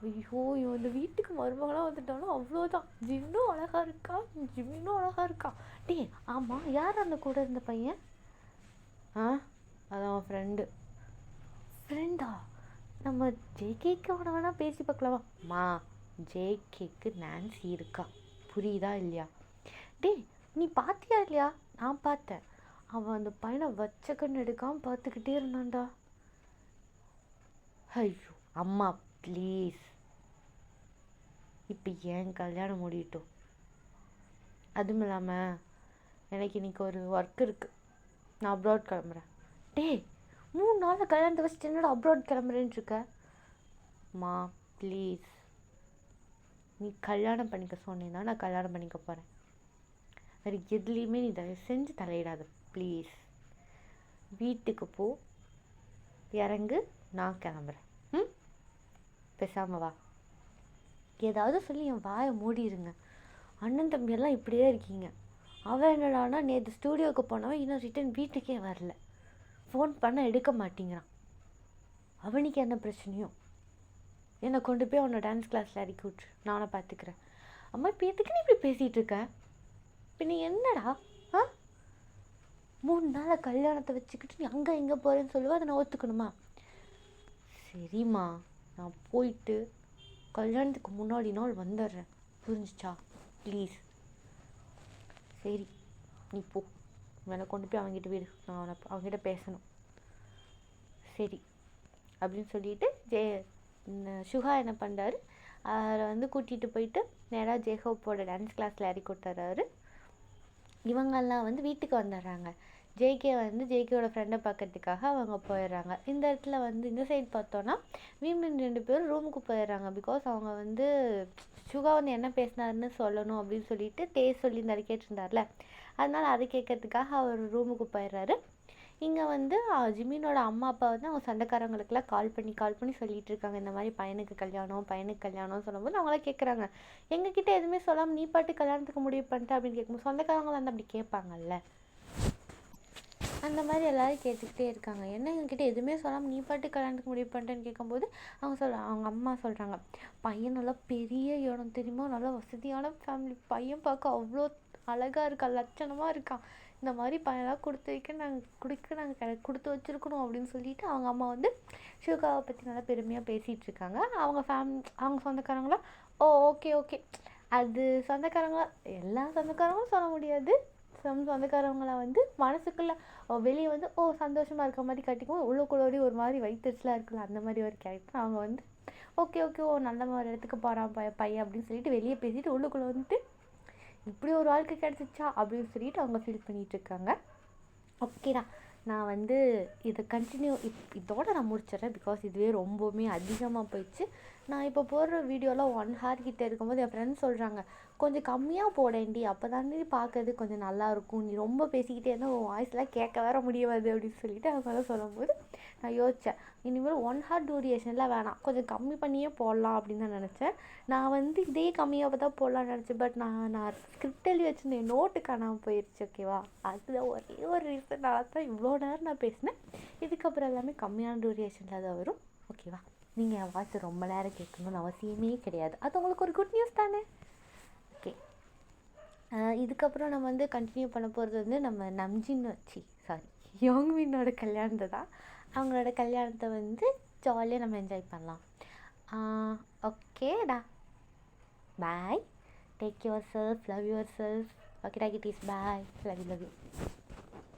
S1: ஐயோ, இவன் இந்த வீட்டுக்கு மருமகளாக வந்துட்டாலும் அவ்வளோதான். ஜின்னும் அழகாக இருக்கான், ஜிம்மினும் அழகாக இருக்கான். டே ஆமாம், யார் அந்த கூட இருந்த பையன்? அதான் அவன் ஃப்ரெண்டா? நம்ம ஜேகேக்கு அவனை வேணால் பேசி பார்க்கலாமா? மா, ஜேகேக்கு நான்சி இருக்கா, புரியுதா இல்லையா? டே நீ பார்த்தியா இல்லையா? நான் பார்த்தேன். அவன் அந்த பையனை வச்ச கண்ணு எடுக்காமல் பார்த்துக்கிட்டே இருந்தான்டா. ஐயோ அம்மா ப்ளீஸ், இப்போ ஏன் கல்யாணம் முடியட்டும். அதுவும் இல்லாமல் எனக்கு இன்றைக்கி ஒரு ஒர்க் இருக்குது, நான் அப்ராட் கிளம்புறேன். டே 3 நாளில் கல்யாணத்தை வச்சுட்டு என்னோட அப்ராட் கிளம்புறேன்னு இருக்க? மா ப்ளீஸ், நீ கல்யாணம் பண்ணிக்க சொன்னீங்கன்னா நான் கல்யாணம் பண்ணிக்க போகிறேன். வேறு எதுலேயுமே நீ தயவு செஞ்சு தலையிடாத ப்ளீஸ். வீட்டுக்கு போ, இறங்கு, நான் கிளம்புறேன். பேசாம வா. ஏதாவது சொல்லி என் வாயை மூடிடுங்க. அண்ணன் தம்பியெல்லாம் இப்படியே இருக்கீங்க. அவன் என்னடானா நேற்று ஸ்டூடியோவுக்கு போனவன் இன்னும் ரிட்டன் வீட்டுக்கே வரல. ஃபோன் பண்ண எடுக்க மாட்டேங்கிறான். அவனுக்கு என்ன பிரச்சனையோ? என்னை கொண்டு போய் அவனை டான்ஸ் கிளாஸில் இறக்கி விட்ரு, நானே பார்த்துக்கிறேன். அம்மா இப்போ எதுக்கு நீ இப்படி பேசிகிட்டு இருக்க? இப்போ நீ என்னடா 3 நாளில் கல்யாணத்தை வச்சுக்கிட்டு நீ அங்கே எங்கே போகிறேன்னு சொல்லுவா, அதை நான் ஒத்துக்கணுமா? சரிம்மா, நான் போயிட்டு கல்யாணத்துக்கு முன்னாடி நாள் வந்துடுறேன், புரிஞ்சிச்சா? ப்ளீஸ். சரி நீ போ, மேலே கொண்டு போய் அவங்ககிட்ட வீடு, நான் அவங்ககிட்ட பேசணும். சரி அப்படின்னு சொல்லிட்டு சுகா என்ன பண்ணுறாரு, அவரை வந்து கூட்டிகிட்டு போயிட்டு நேராக ஜேஹோப்போட டான்ஸ் கிளாஸில் இறக்கி விட்டுறாரு. இவங்கெல்லாம் வந்து வீட்டுக்கு வந்துடுறாங்க. ஜேகே வந்து ஜேகேயோட ஃப்ரெண்டை பார்க்கறதுக்காக அவங்க போயிடுறாங்க. இந்த இடத்துல வந்து இந்த சைட் பார்த்தோன்னா வீமன் 2 பேரும் ரூமுக்கு போயிடுறாங்க. பிகாஸ் அவங்க வந்து சுகா வந்து என்ன பேசினாருன்னு சொல்லணும் அப்படின்னு சொல்லிட்டு சொல்லி கேட்டிருந்தார்ல, அதனால் அதை கேட்கறதுக்காக அவர் ரூமுக்கு போயிடுறாரு. இங்கே வந்து ஜிமினோட அம்மா அப்பா வந்து அவங்க சொந்தக்காரங்களுக்கெல்லாம் கால் பண்ணி சொல்லிகிட்டு இருக்காங்க, இந்த மாதிரி பையனுக்கு கல்யாணம்னு சொல்லும்போது அவங்களாம் கேட்குறாங்க, எங்ககிட்ட எதுவுமே சொல்லாமல் நீ பாட்டு கல்யாணத்துக்கு முடிவு பண்ணிட்ட அப்படின்னு கேட்கும்போது சொந்தக்காரங்களாம் வந்து அப்படி கேட்பாங்கல்ல, அந்த மாதிரி எல்லோரும் கேட்டுக்கிட்டே இருக்காங்க. என்ன எங்ககிட்ட எதுவுமே சொல்லாமல் நீ பாட்டு கல்யாணத்துக்கு முடிவு பண்ணிட்டேன்னு கேட்கும்போது அவங்க அம்மா சொல்கிறாங்க, பையன் நல்லா பெரிய இடம் தெரியுமா, நல்லா வசதியான ஃபேமிலி, பையன் பார்க்க அவ்வளோ அழகாக இருக்கான், லட்சணமாக இருக்கான், இந்த மாதிரி பையனாக நாங்கள் கொடுத்து வச்சுருக்கணும் அப்படின்னு சொல்லிட்டு அவங்க அம்மா வந்து சுகாவை பற்றி நல்லா பெருமையாக பேசிகிட்டு இருக்காங்க. அவங்க சொந்தக்காரங்களாம் ஓகே அது சொந்தக்காரங்களாம் எல்லா சொந்தக்காரங்களும் சொல்ல முடியாது. சொந்தக்காரவங்கள வந்து மனசுக்குள்ளே வெளியே வந்து சந்தோஷமாக இருக்க மாதிரி காட்டிக்கும், உள்ளுக்குள்ளோடி ஒரு மாதிரி வயிற்றுச்சலாக இருக்குல்ல, அந்த மாதிரி ஒரு கேரக்டர். அவங்க வந்து ஓகே நல்ல ஒரு இடத்துக்கு போகிறான் பையன் அப்படின்னு சொல்லிட்டு வெளியே பேசிட்டு உள்ளுக்குள்ளே வந்துட்டு இப்படி ஒரு வாழ்க்கை கிடச்சிச்சா அப்படின்னு சொல்லிட்டு அவங்க ஃபீல் பண்ணிகிட்ருக்காங்க. ஓகேடா, நான் வந்து இதை இதோட நான் முடிச்சிடறேன். பிகாஸ் இதுவே ரொம்பவுமே அதிகமாக போயிடுச்சு. நான் இப்போ போடுற வீடியோலாம் 1 hour கிட்டே இருக்கும்போது என் ஃப்ரெண்ட்ஸ் சொல்கிறாங்க, கொஞ்சம் கம்மியாக போடேன்டி, அப்போ தாண்டி பார்க்கறது கொஞ்சம் நல்லாயிருக்கும், நீ ரொம்ப பேசிக்கிட்டே இருந்தால் உன் வாய்ஸ்லாம் கேட்க வேற முடியாது அப்படின்னு சொல்லிட்டு அவங்களாம் சொல்லும்போது நான் யோசித்தேன், இனிமேல் 1 ஹார் டியூரேஷன்லாம் வேணாம், கொஞ்சம் கம்மி பண்ணியே போடலாம் அப்படின்னு தான் நினச்சேன். நான் வந்து இதே கம்மியாக தான் போடலான்னு நினச்சேன். பட் நான் ஸ்கிரிப்ட் எழுதி வச்சுருந்தேன், நோட்டு காணாமல் போயிடுச்சு. ஓகேவா, அதுதான் ஒரே ஒரு ரீசனால தான் இவ்வளோ நேரம் நான் பேசினேன். இதுக்கப்புறம் எல்லாமே கம்மியான டியூரேஷனில் தான் வரும். ஓகேவா, நீங்கள் என் வாய்ஸ் ரொம்ப நேரம் கேட்கணும்னு அவசியமே கிடையாது. அது உங்களுக்கு ஒரு குட் நியூஸ் தானே. ஓகே, இதுக்கப்புறம் நம்ம வந்து கண்டினியூ பண்ண போகிறது வந்து நம்ம நம்ஜின்னு யோங்மின்னோட கல்யாணத்தை தான். அவங்களோட கல்யாணத்தை வந்து ஜாலியாக நம்ம என்ஜாய் பண்ணலாம். ஓகேடா, bye, take yourself, love yourself. Okay டாக்கிட்டீஸ், பாய், லவ் யூ.